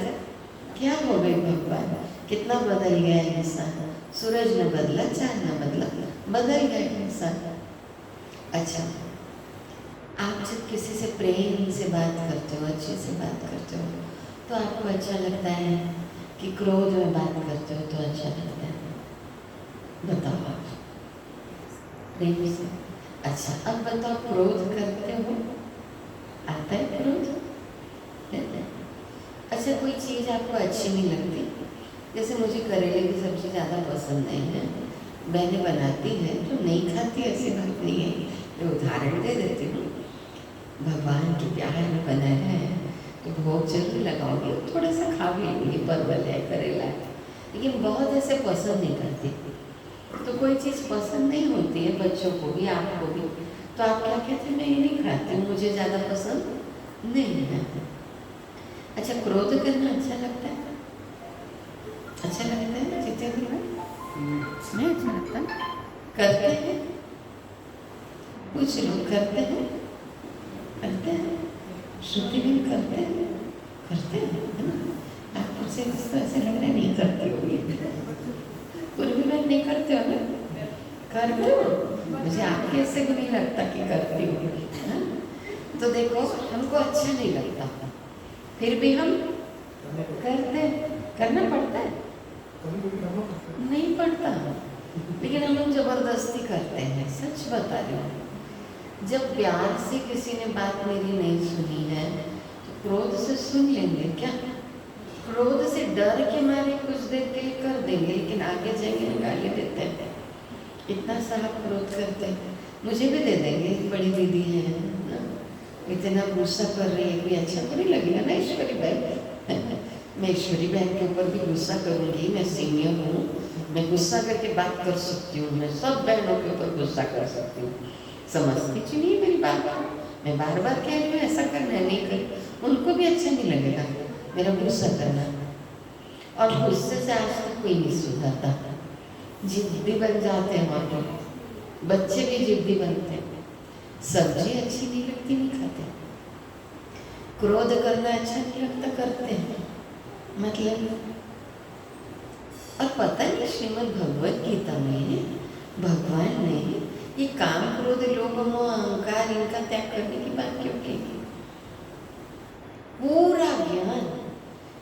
क्या हो गई भगवान, कितना बदल गया है इंसान। सूरज ने बदला, चांद ने बदला, बदल गए इंसान। अच्छा, आप जब किसी से प्रेम से बात करते हो, अच्छे से बात करते हो, तो आपको अच्छा लगता है कि क्रोध में बात करते हो तो अच्छा लगता है? बताओ आप, प्रेम से। अच्छा, अब बताओ क्रोध करते हो, आता है क्रोध? अच्छा, कोई चीज़ आपको अच्छी नहीं लगती, जैसे मुझे करेले की सब्ज़ी ज़्यादा पसंद नहीं है, मैंने बनाती है तो नहीं खाती, ऐसी बात नहीं है। मैं उदाहरण दे देती हूँ, भगवान के प्यार में बनाया है तो भोग जरूर लगाऊंगी, थोड़ा सा खा भी लूँगी, परवल है, करेला है, लेकिन बहुत ऐसे पसंद नहीं करती। तो कोई चीज़ पसंद नहीं होती है, बच्चों को भी, आपको भी, तो आप क्या कहते हैं, मैं ये नहीं खाती हूँ, मुझे ज़्यादा पसंद नहीं है। अच्छा, क्रोध करना अच्छा लगता है? अच्छा लगता है जितेंद्र भाई? नहीं अच्छा लगता? करते हैं? कुछ लोग करते हैं, करते हैं, श्रुति भी करते हैं, करते हैं, है ना? आप मुझसे तो ऐसे लग रहा है नहीं करती होगी, कुछ भी लोग नहीं करते हो ना? करते हो? मुझे आपके ऐसे भी नहीं लगता कि करती होगी। तो देखो, हमको अच्छा नहीं लगता, फिर भी हम करते हैं, करना पड़ता है? नहीं पड़ता, लेकिन हम लोग जबरदस्ती करते हैं। सच बता रही हूँ, जब प्यार से किसी ने बात मेरी नहीं सुनी है तो क्रोध से सुन लेंगे क्या? क्रोध से डर के मारे कुछ देर के लिए कर देंगे, लेकिन आगे जाएंगे गाली देते हैं, इतना सारा क्रोध करते हैं। मुझे भी दे देंगे, बड़ी दीदी है ना, इतना गुस्सा कर रही है, कोई अच्छा तो नहीं लगेगा ना ईश्वरी बहन? मैं ईश्वरी बहन के ऊपर भी गुस्सा करूँगी, मैं सीनियर हूँ, मैं गुस्सा करके बात कर सकती हूँ, मैं सब बहनों के ऊपर गुस्सा कर सकती हूँ। समझती चुनिए मेरी बात को, मैं बार बार कह रही हूँ ऐसा करना है, नहीं कर, उनको भी अच्छा नहीं लगेगा मेरा गुस्सा करना। और गुस्से से आज तक कोई नहीं सुधरता, जिद्दी बन जाते हैं, और बच्चे भी जिद्दी बनते हैं। सब्जी अच्छी नहीं लगती, नहीं खाते। क्रोध करना अच्छा नहीं लगता, करते हैं, मतलब। और पता नहीं श्रीमद् भगवत गीता में भगवान ने ये काम, क्रोध, लोभ, मोह, अहंकार, इनका त्याग करने की बात क्यों की? पूरा ज्ञान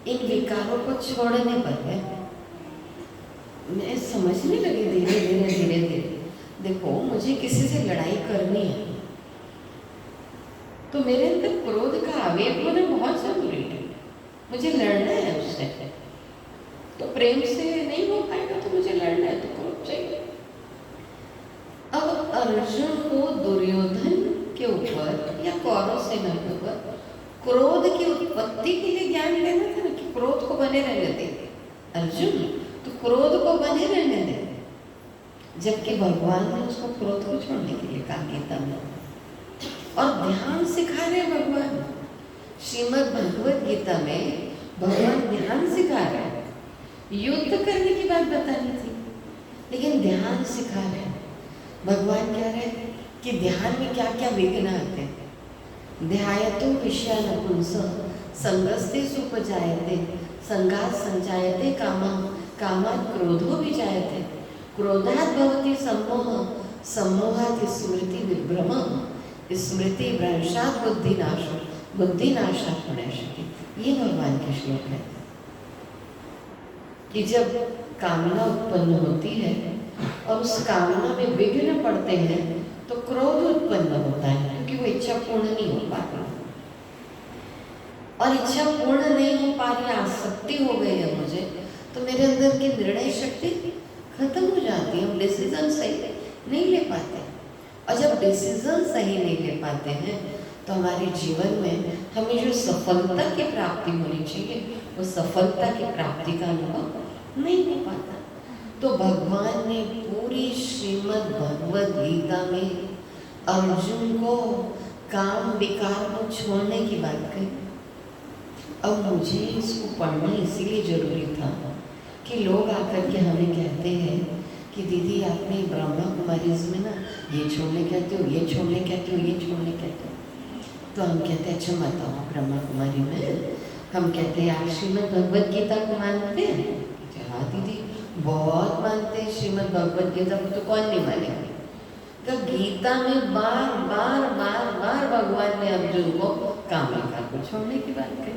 इन विकारों को छोड़ने पर है। मैं समझने लगी धीरे धीरे धीरे धीरे। देखो, मुझे किसी से लड़ाई करनी है तो मेरे अंदर क्रोध का आवेग होना बहुत जरूरी है, मुझे लड़ना है उससे। तो प्रेम से नहीं हो पाएगा, तो मुझे लड़ना है तो क्रोध चाहिए। अब अर्जुन को दुर्योधन के ऊपर या कौरव सेना के ऊपर क्रोध की उत्पत्ति के लिए ज्ञान देना था ना, कि क्रोध को बने रहने दे अर्जुन, तो क्रोध को बने रहने दे, जबकि भगवान ने उसको क्रोध को छोड़ने के लिए कहा गीता में। और ध्यान सिखा रहे भगवान, श्रीमद् भगवत गीता में भगवान ध्यान सिखा रहे हैं। युद्ध करने की बात बतानी थी, लेकिन ध्यान सिखा रहे हैं। भगवान कह रहे हैं कि ध्यान में क्या क्या विघ्न आते हैं। ध्यायतो विषयानुपुंसः संगस्तेषुपजायते, संगात् संजायते कामः, कामात् क्रोधो विजायते, क्रोधात् भवति सम्मोहः, सम्मोहात् स्मृति विभ्रमः, स्मृति भ्रंशात् बुद्धिनाशः, बुद्धिनाशात् प्रणश्यति। ये भगवान के श्लोक है कि जब कामना उत्पन्न होती है और उस कामना में विघ्न पड़ते हैं तो क्रोध उत्पन्न होता है, क्योंकि वो इच्छा पूर्ण नहीं हो पा रही, और इच्छा पूर्ण नहीं हो पा रही, आसक्ति हो गई है मुझे, तो मेरे अंदर की निर्णय शक्ति खत्म हो जाती है, हम डिसीजन सही नहीं ले पाते। और जब डिसीजन सही नहीं ले पाते हैं तो हमारे जीवन में हमें जो सफलता की प्राप्ति होनी चाहिए, वो सफलता की प्राप्ति का अनुभव नहीं हो पाता। तो भगवान ने पूरी श्रीमद् भगवद गीता में अर्जुन को काम विकार को छोड़ने की बात कही। अब मुझे इसको पढ़ना इसीलिए जरूरी था कि लोग आकर के हमें कहते हैं कि दीदी आपने ब्रह्मा कुमारीज में ना ये छोड़ने कहते हो, ये छोड़ने कहते हो, ये छोड़ने कहते हो। तो हम कहते हैं अच्छा मत आओ ब्रह्मा कुमारी में। हम कहते हैं आप श्रीमद् भगवद गीता को मानते हैं? हाँ दीदी बहुत मानते हैं श्रीमद् भगवद गीता को, तो कौन नहीं मानेगा। तो गीता में बार बार बार बार भगवान ने अर्जुन को काम विकार को छोड़ने की बात कही,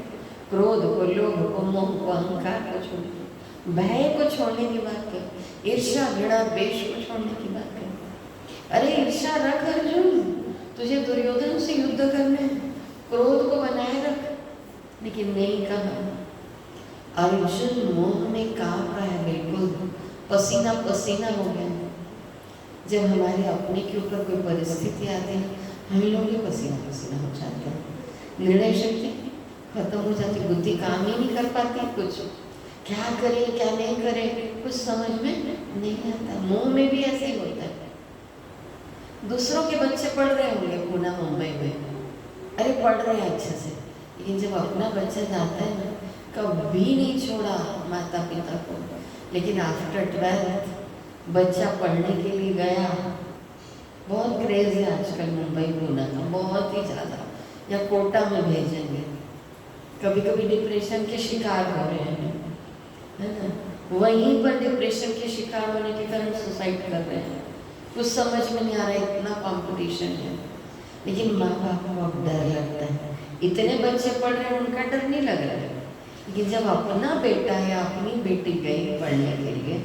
क्रोध को, लोभ को, मोह को, अहंकार को छोड़ने, भय को छोड़ने की बात कही, ईर्ष्या घृणा द्वेष को छोड़ने की बात कही। अरे ईर्ष्या रख अर्जुन, तुझे दुर्योधन से युद्ध करना है, क्रोध को बनाए रख, लेकिन नहीं कहा। अर्जुन मोह में कांप रहा है, बिल्कुल पसीना पसीना हो गया। जब हमारे अपने के ऊपर कोई परिस्थिति आती है हम लोग भी पसीना पसीना हो जाते हैं, निर्णय शक्ति खत्म हो जाती, बुद्धि काम ही नहीं कर पाती, कुछ क्या करे क्या नहीं करे कुछ समझ में नहीं आता। मुंह में भी ऐसे ही होता है। दूसरों के बच्चे पढ़ रहे होंगे पुणे मुंबई में, अरे पढ़ रहे हैं अच्छे से, लेकिन जब अपना बच्चा जाता है ना, कभी नहीं छोड़ा माता पिता को, लेकिन आफ्टर 12th बच्चा पढ़ने के लिए गया, बहुत क्रेज है आजकल मुंबई पुणे का, बहुत ही ज़्यादा, या कोटा में भेजेंगे, कभी कभी डिप्रेशन के शिकार हो रहे हैं, है ना, वहीं पर डिप्रेशन के शिकार होने के कारण सुसाइड कर रहे हैं। कुछ समझ में नहीं आ रहा है, इतना कंपटीशन है, लेकिन माँ बाप को अब डर लगता है। इतने बच्चे पढ़ रहे हैं उनका डर नहीं लग रहा है, लेकिन जब अपना बेटा या अपनी बेटी गई पढ़ने के लिए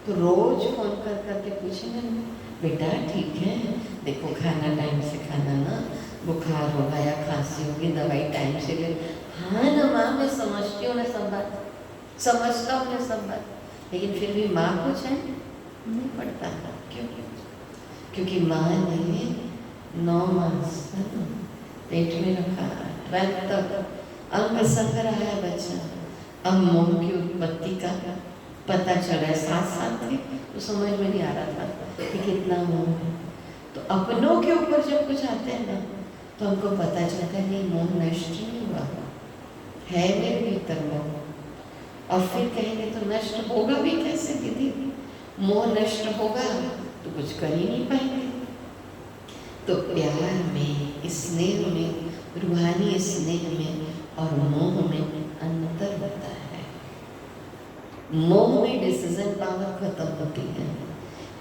तो रोज फोन कर करके पूछेंगे बेटा ठीक है, देखो खाना टाइम से खाना ना, बुखार होगा या खांसी होगी दवाई टाइम से ले। हाँ ना माँ मैं समझती हूँ ना सब बात, समझता हूँ ना सब बात, लेकिन फिर भी माँ को चैन नहीं पड़ता। क्यों? क्योंकि माँ ने 9 मास पेट में रखा, 12th तक अंग संग रहा है बच्चा। अब मोह की उत्पत्ति का पता चल रहा है, साथ थे तो समझ में नहीं आ रहा था कि कितना मोह है। तो अपनों के ऊपर जब कुछ आते हैं ना तो हमको पता चलता है नहीं मोह नष्ट नहीं हुआ है मेरे भीतर मोह, और फिर कहेंगे तो नष्ट होगा भी कैसे दीदी, मोह नष्ट होगा तो कुछ कर ही नहीं पाएंगे। तो प्यार में, स्नेह में, रूहानी स्नेह में और मोह में अंतर होता है। मोह में डिसीजन पावर खत्म होती है,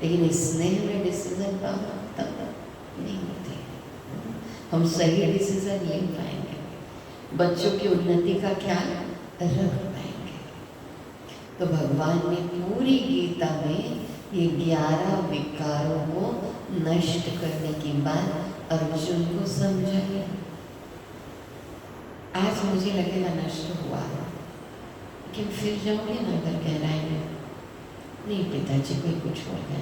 लेकिन स्नेह में डिसीजन पावर खत्म नहीं होती। हम सही डिसीजन ले पाएंगे, बच्चों की उन्नति का ख्याल रख पाएंगे। तो भगवान ने पूरी गीता में ये 11 विकारों को नष्ट करने की बात अर्जुन को समझाई। आज मुझे लगेगा नष्ट हुआ, लेकिन फिर जाओगे ना अगर गहराई में, नहीं पिताजी कोई कुछ हो गया,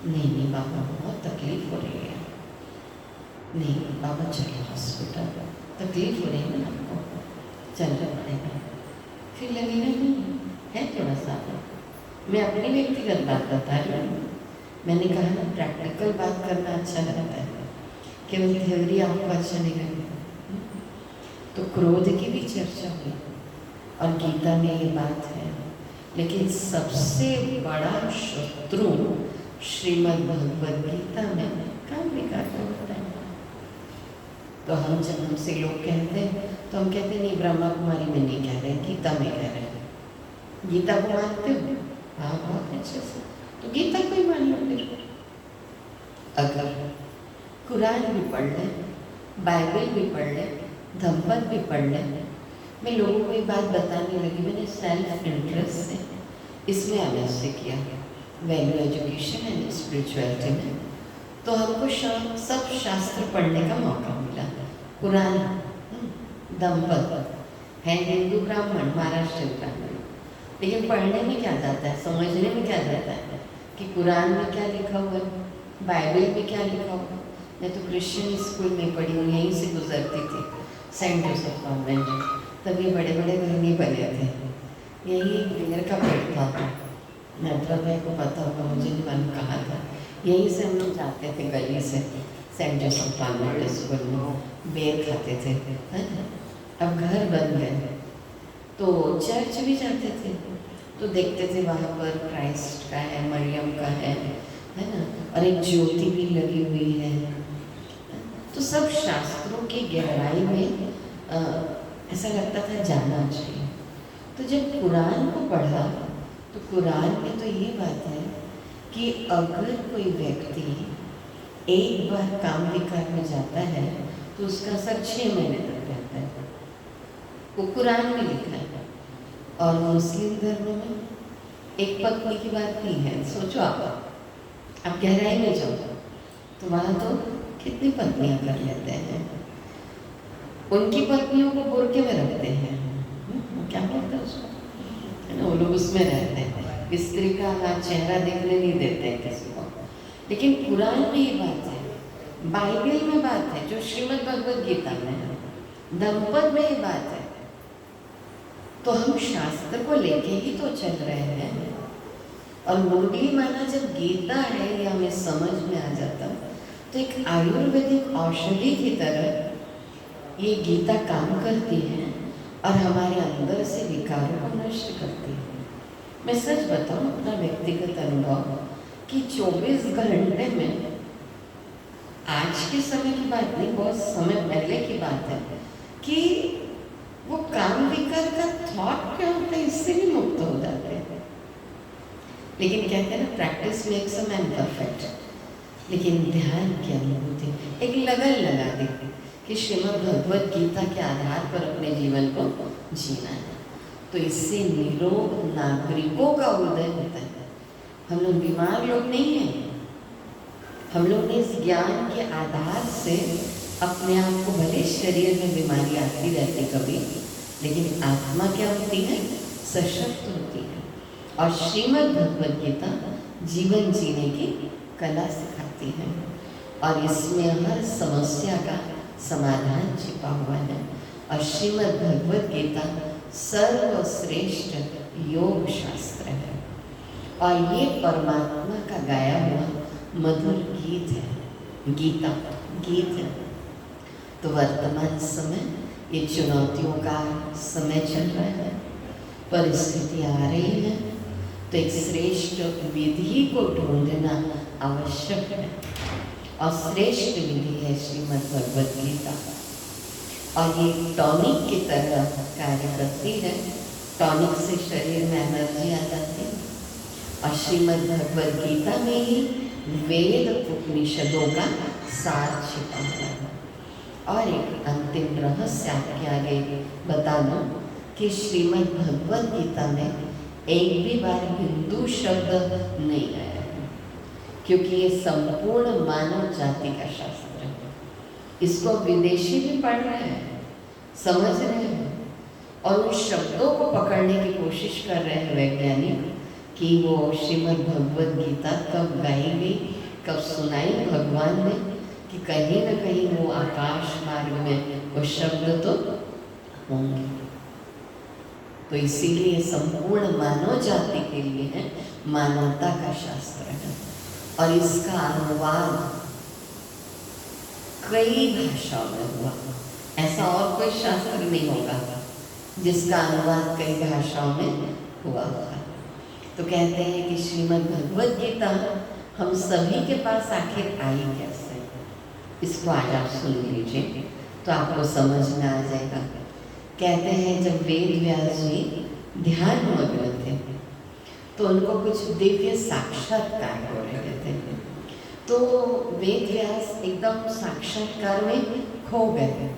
नहीं बाबा बहुत तकलीफ हो रही है, नहीं बाबा चलो हॉस्पिटल, तकलीफ हो रही है ना आपको, चलना पड़ेगा। फिर लगेगा नहीं है थोड़ा सा। मैं अपनी व्यक्तिगत बात बता रही हूँ, मैंने कहा ना प्रैक्टिकल बात करना अच्छा लगता है, केवल थ्योरी आपको अच्छा नहीं लगेगा। तो क्रोध की भी चर्चा हुई और गीता में ये बात है, लेकिन सबसे बड़ा शत्रु श्रीमद् भगवद गीता में काम विकार होता है। तो हम जब हमसे लोग कहते हैं तो हम कहते नहीं ब्रह्मा कुमारी में नहीं कह रहे, गीता में कह रहे हैं। गीता को मानते हो? हाँ बहुत अच्छे से, तो गीता को ही मान लो। फिर अगर कुरान भी पढ़ लें, बाइबल भी पढ़ लें, धम्मपद भी पढ़ लें, मैं लोगों को ये बात बताने लगी, मैंने सेल्फ इंटरेस्ट से इसमें एमएससी किया, वैल्यू एजुकेशन एंड स्पिरिचुअलिटी में। तो हमको सब शास्त्र पढ़ने का मौका मिला। कुरान, धम्मपद है हिंदू ब्राह्मण, महाराष्ट्र ब्राह्मण, लेकिन पढ़ने में क्या जाता है, समझने में क्या जाता है कि कुरान में क्या लिखा हुआ है, बाइबल में क्या लिखा हुआ है। मैं तो क्रिश्चियन स्कूल में पढ़ी हूँ, यहीं से गुजरती थी, सेंट जोसेफ कॉन्वेंट। तब ये बड़े बड़े घर नहीं बने थे, यही एक पेड़ का पेड़ था, नेत्रा भाई को पता होगा, मुझे मन कहा था, यहीं से हम लोग जाते थे गली से सेंट जोसेफ कॉन्वेंट स्कूल में, बेर खाते थे, है ना। अब घर बन गए तो चर्च भी जाते थे, तो देखते थे वहाँ पर क्राइस्ट का है, मरियम का है ना, और एक ज्योति भी लगी हुई है। तो सब शास्त्रों की गहराई में ऐसा लगता था जाना चाहिए। तो जब कुरान को पढ़ा तो कुरान में तो ये बात है कि अगर कोई व्यक्ति एक बार काम विकार में जाता है तो उसका असर 6 महीने तक रहता है, वो कुरान में लिखा है। और मुस्लिम धर्म में एक पत्नी की बात नहीं है। सोचो आप गहराई में जाओ तो वहाँ तो कितनी पत्नियाँ कर लेते हैं, उनकी पत्नियों को बुर्के में रखते हैं, क्या बोलते हैं उसको, है ना, वो लोग उसमें रहते हैं, स्त्री का चेहरा देखने नहीं देते हैं किसी को। लेकिन कुरान में ये बात है, बाइबल में बात है, जो श्रीमद् भगवद गीता में है, धम्मपद में ये बात है। तो हम शास्त्र को लेके ही तो चल रहे हैं। और मुरली माना जब गीता है ये हमें समझ में आ जाता, तो एक आयुर्वेदिक औषधि की तरह ये गीता काम करती है और हमारे अंदर से विकारों को नष्ट करती है। मैं सच बताऊं अपना व्यक्तिगत अनुभव कि 24 घंटे में, आज के समय की बात नहीं, बहुत समय पहले की बात है, कि वो काम विकार का थॉट क्या होता है इससे भी मुक्त हो जाते हैं। लेकिन कहते हैं ना, practice makes a man perfect. लेकिन ध्यान की अनुभूति, एक लगन लगा दी कि श्रीमद् भगवद गीता के आधार पर अपने जीवन को जीना है, तो इससे निरोग नागरिकों का उदय होता है। हम लोग बीमार लोग नहीं हैं, हम लोग ने इस ज्ञान के आधार से अपने आप को, भले शरीर में बीमारी आती रहती कभी, लेकिन आत्मा क्या होती है, सशक्त होती है। और श्रीमद् भगवद गीता जीवन जीने की कला सिखाती है और इसमें हर समस्या का समाधान छिपा हुआ है। और श्रीमद् भगवद गीता सर्वश्रेष्ठ योग शास्त्र है और ये परमात्मा का गाया हुआ मधुर गीत है, गीता गीत है। तो वर्तमान समय ये चुनौतियों का समय चल रहा है, परिस्थिति आ रही है, तो एक श्रेष्ठ विधि को ढूंढना आवश्यक है और श्रेष्ठ विधि है श्रीमद् भगवद गीता। और ये टॉनिक की तरह कार्य करती है, टॉनिक से शरीर में एनर्जी आ जाती है। और श्रीमद् भगवद गीता में ही वेद उपनिषदों का सार छिपा हुआ है। और एक अंतिम रहस्य आपके आगे बता दूं कि श्रीमद् भगवद गीता में एक भी बार हिंदू शब्द नहीं आया है, क्योंकि ये संपूर्ण मानव जाति का शास्त्र है। इसको विदेशी भी पढ़ रहे हैं, समझ रहे हैं और उन शब्दों को पकड़ने की कोशिश कर रहे हैं वैज्ञानिक कि वो श्रीमद् भगवद गीता कब गाई गई, कब सुनाई भगवान ने, कि कहीं न कहीं वो आकाश मार्ग में वो शब्द तो होंगे। तो इसीलिए संपूर्ण मानव जाति के लिए है, मानवता का शास्त्र है और इसका अनुवाद कई भाषाओं में हुआ। ऐसा और कोई शास्त्र नहीं होगा जिसका अनुवाद कई भाषाओं में हुआ होगा। तो कहते हैं कि श्रीमद् भगवद गीता हम सभी के पास आखिर आई कैसे, इसको आज आप सुन लीजिए तो आपको समझ में आ जाएगा। कहते हैं जब वेद व्यास जी ध्यान मग्न थे तो उनको कुछ दिव्य साक्षात्कार हो रहे थे, तो वेद व्यास एकदम साक्षात्कार में खो गए।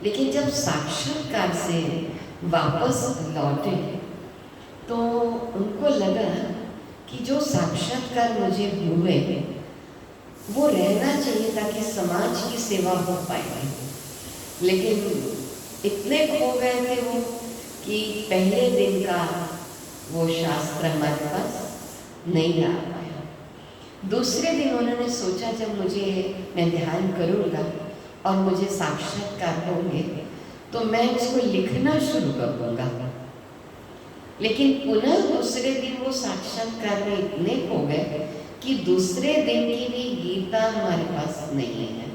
लेकिन जब साक्षात्कार से वापस लौटे तो उनको लगा कि जो साक्षात्कार मुझे हुए वो रहना चाहिए ताकि समाज की सेवा हो पाए। लेकिन इतने खो गए थे वो कि पहले दिन का वो शास्त्र हमारे पास नहीं आ पाया। दूसरे दिन उन्होंने सोचा जब मैं ध्यान करूँगा और मुझे साक्षात्कार होंगे तो मैं इसको लिखना शुरू कर दूँगा। लेकिन पुनः दूसरे दिन वो साक्षात्कार में इतने खो गए कि दूसरे दिन की भी गीता हमारे पास नहीं है।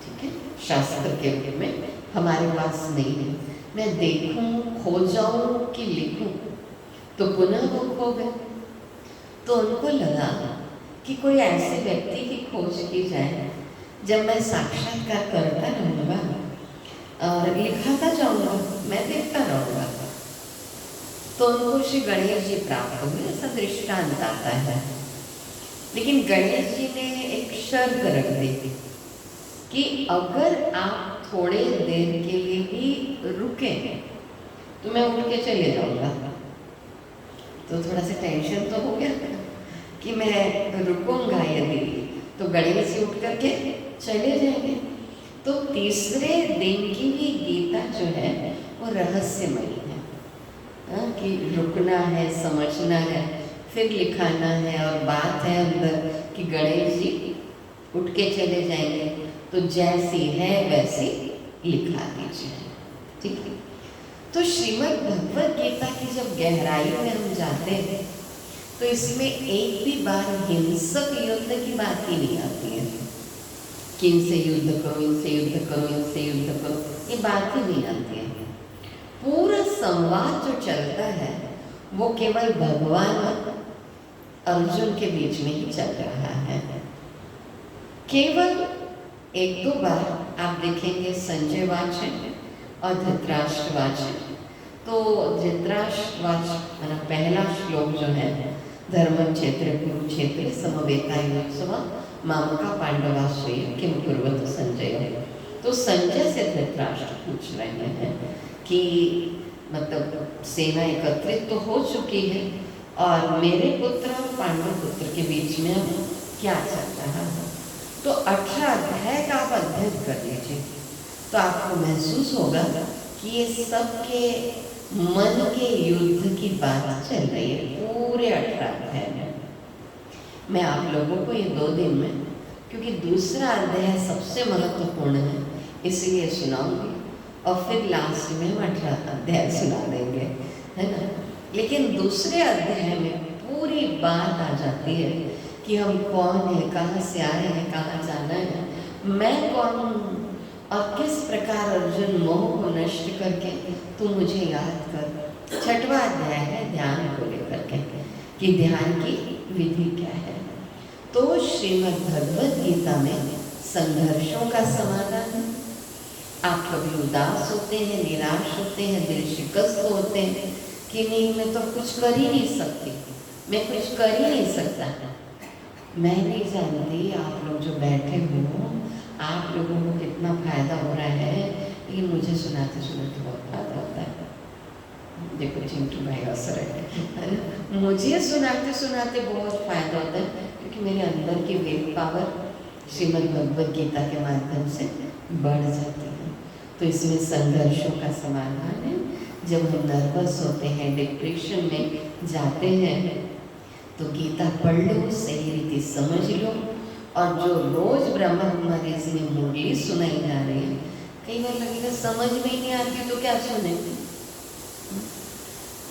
ठीक है, शास्त्र के रूप में हमारे पास नहीं है। मैं देखूं, खो जाऊं कि लिखूं, तो पुनः वो खो गए। तो उनको लगा कि कोई ऐसे व्यक्ति की खोज की जाए, जब मैं साक्षात्कार करता रहूँगा और लिखाता जाऊँगा, मैं देखता रहूँगा। तो उनको श्री गणेश जी प्राप्त हुए, ऐसा दृष्टांत आता है। लेकिन गणेश जी ने एक शर्त रख दी कि अगर आप थोड़े देर के लिए भी रुके तो मैं उठ के चले जाऊँगा। तो थोड़ा सा टेंशन तो हो गया कि मैं रुकूंगा यदि, तो गणेश जी उठ करके चले जाएंगे। तो तीसरे दिन की भी गीता जो है वो रहस्यमयी है, कि रुकना है, समझना है, फिर लिखाना है। और बात है अंदर कि गणेश जी उठ के चले जाएंगे, तो जैसी है वैसी लिखा दीजिए। ठीक है, तो श्रीमद् भगवद गीता की जब गहराई में हम जाते हैं तो इसमें एक भी बार हिंसक युद्ध की बात ही नहीं आती है कि इनसे युद्ध करो, इनसे युद्ध करो, इनसे युद्ध करो, ये बात ही नहीं आती है। पूरा संवाद जो चलता है वो केवल भगवान अर्जुन के बीच में ही चल रहा है। केवल एक दो बार आप देखेंगे संजय वाच है और धृतराष्ट्र वाच है। तो धृतराष्ट्र वाच माना पहला श्लोक जो है, धर्म क्षेत्र कुरुक्षेत्र समवेतायुत्सव मामका पांडवाश्रय किम कुर्वत संजय। तो संजय से धृतराष्ट्र पूछ रहे हैं कि मतलब सेना एकत्रित तो हो चुकी है और मेरे पुत्र और पांडव पुत्र के बीच में अब क्या चल रहा है। तो 18 अध्याय का आप अध्ययन कर लीजिए तो आपको महसूस होगा कि ये सबके मन के युद्ध की बात चल रही है पूरे 18 अध्याय में। मैं आप लोगों को ये 2 दिन में, क्योंकि दूसरा अध्याय सबसे महत्वपूर्ण है, इसलिए सुनाऊंगी और फिर लास्ट में हम 18 अध्याय सुना देंगे, है ना। लेकिन दूसरे अध्याय में पूरी बात आ जाती है कि हम कौन है, कहाँ से आए हैं, कहाँ जाना है, मैं कौन हूँ और किस प्रकार अर्जुन मोह को नष्ट करके तू मुझे याद कर। 6वां अध्याय है ध्यान को लेकर के कि ध्यान की विधि क्या है। तो श्रीमद् भगवद गीता में संघर्षों का समाधान है। आप कभी उदास होते हैं, निराश होते हैं, दिल शिकस्त होते हैं कि नहीं मैं तो कुछ कर ही नहीं सकती, मैं कुछ कर ही नहीं सकता। मैं नहीं जानती आप लोग जो बैठे हो आप लोगों को कितना फायदा हो रहा है, लेकिन मुझे सुनाते सुनाते बहुत फायदा होता है। देखो चिंटू भाई असर है, मुझे सुनाते सुनाते बहुत फायदा होता है क्योंकि मेरे अंदर की विल पावर श्रीमद् भगवद गीता के माध्यम से बढ़ जाती है। तो इसमें संघर्षों का समाधान है। जब हम नर्वस होते हैं, डिप्रेशन में जाते हैं, तो गीता पढ़ लो, सही रीति समझ लो। और जो रोज ब्रह्मा कुमारी में मुरली सुनाई जा रही है, कई बार लगेगा समझ में ही नहीं आती तो क्या सुने।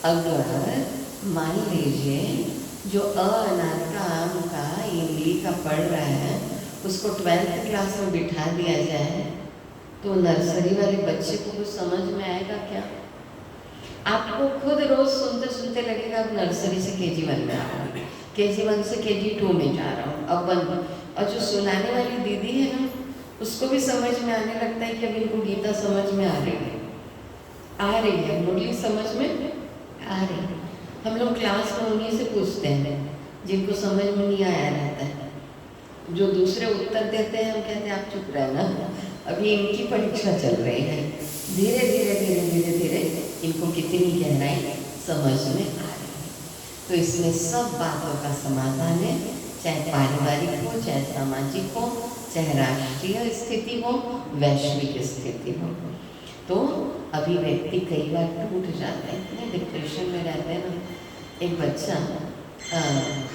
अगर मान लीजिए जो अनार का, आम का, इमली का पढ़ रहा है, उसको 12th क्लास में बिठा दिया जाए तो नर्सरी वाले बच्चे को कुछ समझ में आएगा क्या? आपको खुद रोज सुनते सुनते लगेगा अब नर्सरी से KG 1 में आ रहा हूँ, KG 1 से KG 2 में जा रहा हूँ, अब 1। और जो सुनाने वाली दीदी है ना, उसको भी समझ में आने लगता है कि अब इनको गीता समझ में आ रही है, मुरली समझ में आ रही है। हम लोग क्लास में उन्हीं से पूछते हैं जिनको समझ में नहीं आया रहता है। जो दूसरे उत्तर देते हैं हम कहते हैं आप चुप रहना, अभी इनकी परीक्षा चल रही है। धीरे धीरे धीरे धीरे धीरे इनको कितनी गहराई समझ में आ रही है। तो इसमें सब बातों का समाधान है, चाहे पारिवारिक हो, चाहे सामाजिक हो, चाहे राष्ट्रीय स्थिति हो, वैश्विक स्थिति हो। तो अभी व्यक्ति कई बार टूट जाते हैं, इतने डिप्रेशन में रहते हैं ना। एक बच्चा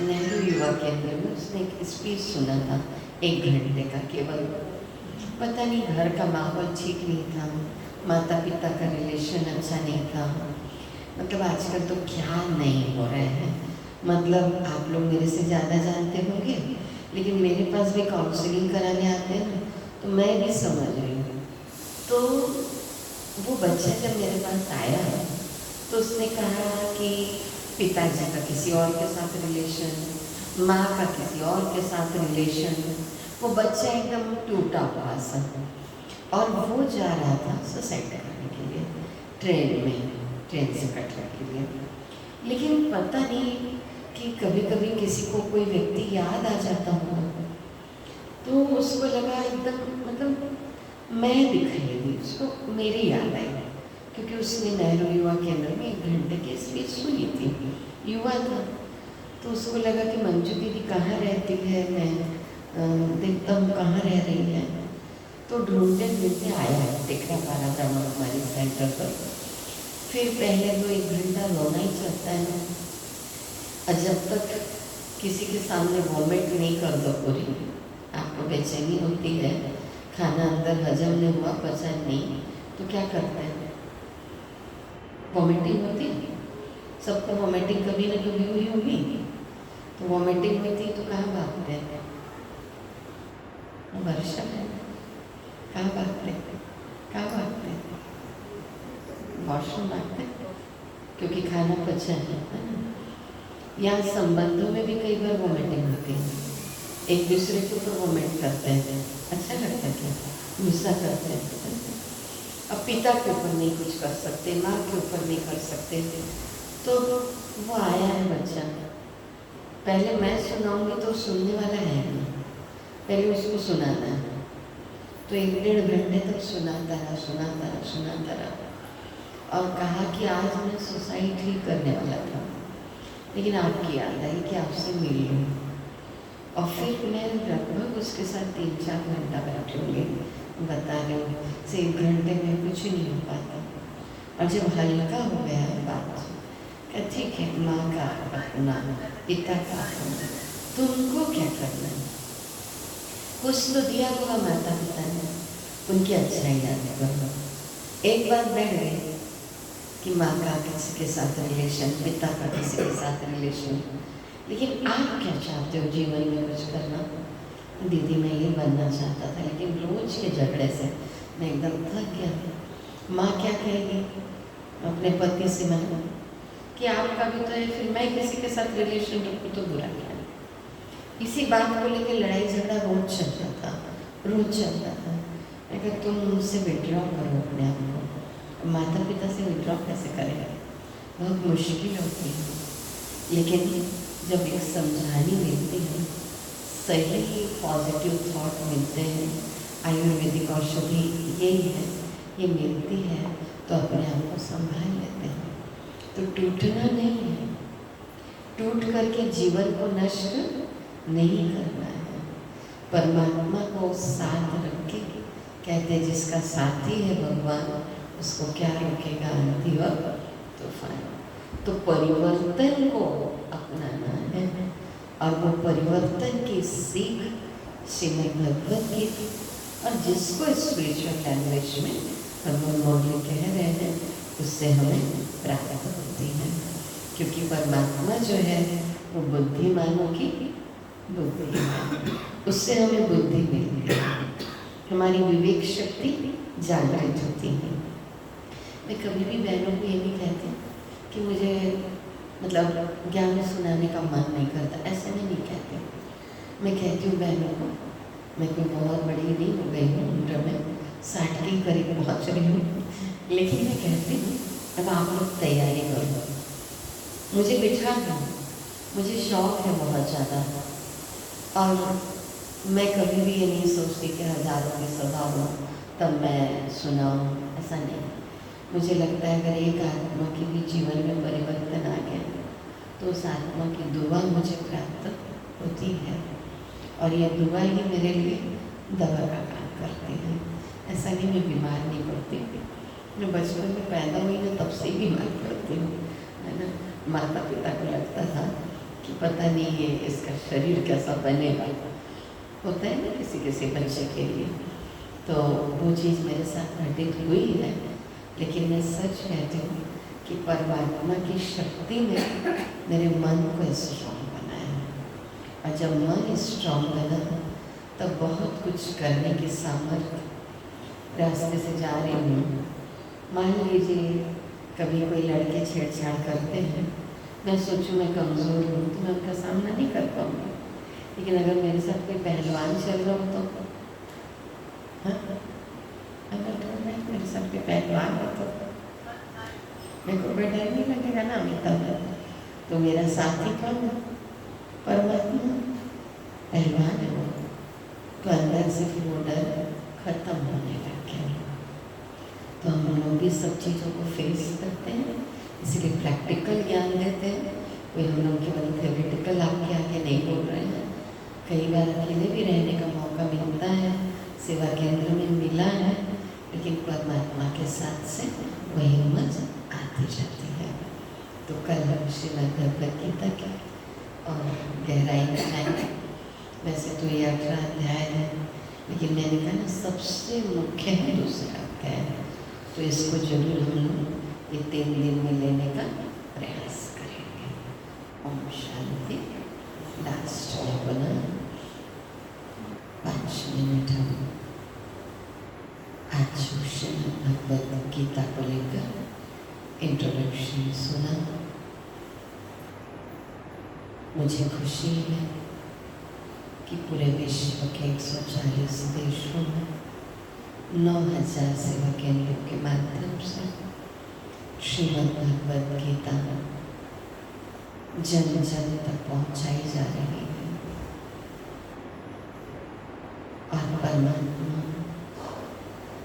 नेहरू युवा केंद्र में उसने एक स्पीच सुना था 1 घंटे का केवल। पता नहीं घर का माहौल ठीक नहीं था, माता पिता का रिलेशन अच्छा नहीं था, मतलब आजकल तो क्या नहीं हो रहे हैं। मतलब आप लोग मेरे से ज़्यादा जानते होंगे, लेकिन मेरे पास भी काउंसलिंग कराने आते हैं ना, तो मैं भी समझ रही हूँ। तो वो बच्चा जब मेरे पास आया तो उसने कहा कि पिताजी का किसी और के साथ रिलेशन, माँ का किसी और के साथ रिलेशन। वो बच्चा एकदम टूटा हुआ सा, और वो जा रहा था सुसाइड करने के लिए ट्रेन से कटने के लिए। लेकिन पता नहीं कि कभी कभी किसी को कोई व्यक्ति याद आ जाता हो, तो उसको लगा एकदम, मतलब मैं दिखाई दी उसको, मेरी याद आई, क्योंकि उसने नेहरू युवा केंद्र में 1 घंटे की स्पीच सुनी थी, युवा था। तो उसको लगा कि मंजू दीदी कहाँ रहती है, मैं देखता हूँ कहाँ रह रही है। तो ढूंढते ढूंढते आया टिकरापारा ब्रह्मा कुमारी सेंटर पर। फिर पहले तो 1 घंटा रोना ही चलता है ना, और जब तक किसी के सामने वॉमिट नहीं कर दो पूरी, आपको बेचैनी होती है, खाना अंदर हजम नहीं हुआ, पचा नहीं, तो क्या करते हैं, वॉमिटिंग होती है। सबको वॉमिटिंग कभी ना कभी हुई होगी। तो वॉमिटिंग हुई थी तो कहाँ भागते हैं, वर्षा है, कहाँ भागते हैं, कहाँ भागते हैं, वॉशरूम भागते हैं, क्योंकि खाना पचा है ना। यहाँ संबंधों में भी कई बार वॉमिटिंग होती है, एक दूसरे के ऊपर वॉमिट करते हैं, अच्छा लगता है क्या, गुस्सा करते हैं। अब पिता के ऊपर नहीं कुछ कर सकते, माँ के ऊपर नहीं कर सकते, तो वो आया है बच्चा। पहले मैं सुनाऊंगी तो सुनने वाला है नहीं, पहले उसको सुनाना है। तो 1-1.5 घंटे तक सुनाता रहा, और कहा कि आज मैं सुसाइड ही करने वाला था, लेकिन आपकी याद आई कि आपसे मिल लूँ। और फिर मैं लगभग उसके साथ 3-4 घंटा बैठी होंगी, बता रही हूँ से 1 घंटे में कुछ नहीं हो पाता। और जब हल्का हो गया बात, क्या ठीक है, माँ का अपना, पिता का अपना, तुमको क्या करना है, कुछ तो दिया होगा माता पिता ने, उनकी अच्छाई याद करो। एक बार बैठ गए कि माँ का किसी के साथ रिलेशन, पिता का किसी के साथ रिलेशन, लेकिन आप क्या चाहते हो जीवन में कुछ करना। दीदी मैं ये बनना चाहता था, लेकिन रोज के झगड़े से मैं एकदम थक गया। माँ क्या कहेगी, अपने पति से मैं कि आपका भी तो है, फिर मैं किसी के साथ रिलेशन रखूँ तो बुरा क्या है। इसी बात को लेकर लड़ाई झगड़ा रोज चलता था। मैं कहा तुम मुझसे विड्रॉ करो अपने आप को। माता पिता से विड्रॉ कैसे करेगा, बहुत मुश्किल होती है। लेकिन जब एक समझानी मिलती है, सही पॉजिटिव थॉट मिलते हैं, आयुर्वेदिक औषधि यही है, ये मिलती है, तो अपने आप को संभाल लेते हैं। तो टूटना नहीं है, टूट करके जीवन को नष्ट नहीं करना है। परमात्मा को साथ रख के कहते हैं, जिसका साथी है भगवान, उसको क्या रोकेगा आंधी और तूफान। तो परिवर्तन को अपनाना है, और वो परिवर्तन की सीख श्रीमद् भगवत गीता, और जिसको स्पिरिचुअल लैंग्वेज में भगवान मौर्य कह रहे हैं, उससे हमें प्राप्त होती है। क्योंकि परमात्मा जो है वो बुद्धिमानों की बुद्धि है, उससे हमें बुद्धि मिलती है, हमारी विवेक शक्ति जागृत होती है। मैं कभी भी बहनों को ये नहीं कहती कि मुझे मतलब ज्ञान सुनाने का मन नहीं करता, ऐसे मैं नहीं कहती। मैं कहती हूँ बहनों को, मैं कोई बहुत बड़ी नहीं हो गई हूँ उम्र में, 60 के करीब पहुँच रही हूँ, लेकिन मैं कहती हूँ अब आप लोग तैयारी करो, मुझे बिठा दो, मुझे शौक़ है बहुत ज़्यादा। और मैं कभी भी ये नहीं सोचती कि हज़ारों की सभा हो तब मैं सुनाऊँ, ऐसा नहीं। मुझे लगता है अगर एक आत्मा के भी जीवन में परिवर्तन आ गया तो उस आत्मा की दुआ मुझे प्राप्त होती है, और ये दुआ ही मेरे लिए दवा का काम करती है। ऐसा नहीं मैं बीमार नहीं पड़ती, मैं बचपन में पैदा हुई ना तब से ही बीमार पड़ती हूँ, है ना। माता पिता को लगता था कि पता नहीं ये इसका शरीर कैसा बनेगा, होता है ना किसी किसी बच्चे के लिए, तो वो चीज़ मेरे साथ घटित हुई है। लेकिन मैं सच कहती हूँ कि परमात्मा की शक्ति ने मेरे मन को स्ट्रॉन्ग बनाया है। और जब मन स्ट्रॉन्ग बना तब बहुत कुछ करने की सामर्थ्य। रास्ते से जा रही हूँ, मान लीजिए कभी कोई लड़के छेड़छाड़ करते हैं, मैं सोचूं मैं कमज़ोर हूँ तो मैं उनका सामना नहीं कर पाऊँगी। लेकिन अगर मेरे साथ कोई पहलवान चल रहा हो तो हाँ, अगर मेरे साथ कोई पहलवान हो तो मेरे को कोई डर नहीं लगेगा ना। अमिताभ तो मेरा साथी कौन है? परमात्मा। पहलवान है वो, तो अंदर से फिर वो डर खत्म होने लग गया। तो हम लोग भी सब चीज़ों को फेस करते हैं, इसलिए प्रैक्टिकल ज्ञान देते हैं। कोई हम लोग केवल थ्योरेटिकल आपके आगे नहीं बोल रहे हैं। कई बार अकेले भी रहने का मौका मिलता है, सेवा केंद्र में मिला है, लेकिन परमात्मा के साथ से वही हिम्मत आती जाती है। तो कल हम श्रीमद् भगवद गीता की और गहराई में जाएंगे। वैसे तो ये 18 अध्याय है, लेकिन मैंने कहा ना सबसे मुख्य है दूसरा अध्याय, तो इसको जरूर हम लोग ये 3 दिन में लेने का प्रयास करेंगे। ओम शांति। लास्ट में बना 5 मिनट हम आज श्रीमद् भगवद गीता को लेकर इंट्रोडक्शन सुना। मुझे खुशी है कि पूरे विश्व के 140 देशों में 9000 सेवा केंद्रों के माध्यम से श्रीमद् भगवद गीता जन जन तक पहुंचाई जा रही है। और परमात्मा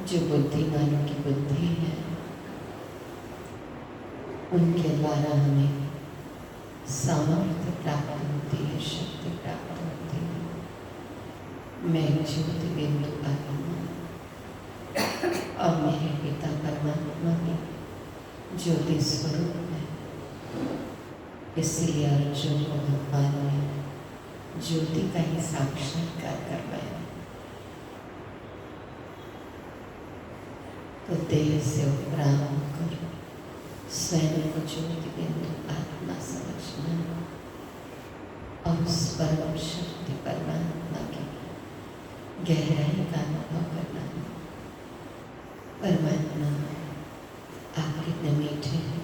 जो बुद्धिमानों की बुद्धि है, उनके द्वारा हमें सामर्थ्य प्राप्त होती है, शक्ति प्राप्त होती है। मैं ज्योति बिंदु आत्मा और मेरे पिता परमात्मा भी ज्योति स्वरूप है। इसलिए अर्जुन को भगवान ने ज्योति का ही साक्षात्कार करवाया। तो देह से उपराम कर स्वयं को ज्योति बिंदु आत्मा समझना और उस परम शक्ति परमात्मा की गहराई का अनुभव करना। परमात्मा आप कितने मीठे हैं,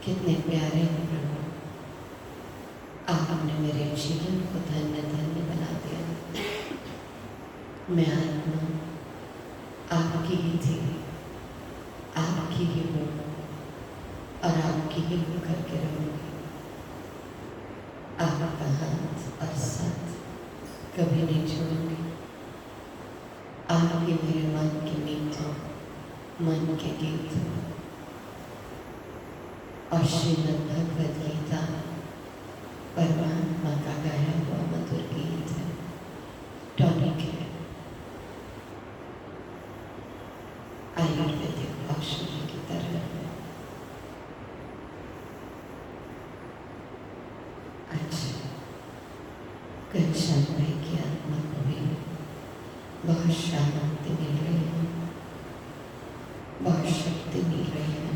कितने प्यारे हैं प्रभु। आपने मेरे जीवन को धन्य धन्य बना दिया। मैं आत्मा आपकी ही थी, आपकी ही हूँ और आपकी ही हो करके रहूँगी। आपका हाथ और साथ कभी नहीं छोड़ूंगी। आपके मेरे मन के मीठे मन के गीत और श्रीमद् भगवद गीता परमात्मा का गाया हुआ मधुर गीत है, टॉनिक है, आयुर्वेदिक औषधि की तरह है। अच्छा, घनश्याम भाई की आत्मा को भी बहुत शांति मिल रही है, बहुत शक्ति मिल रही है,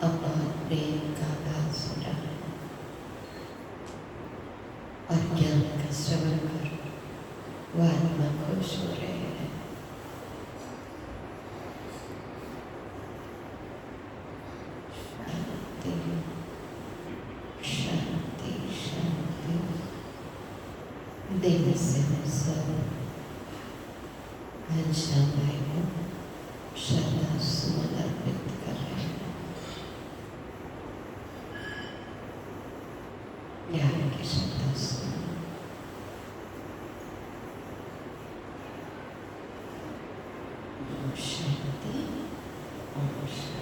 अब बहुत प्रेम का आभास हो रहा है और ज्ञान का श्रवण कर वो आत्मा खुश हो रहे हैं। शांति शांति शांति। देह से हम सब घनश्याम भाई को श्रद्धा सुमन अर्पित कर रहे हैं। ज्ञान की श्रद्धा सुमन। ओम शांति, ओम शांति।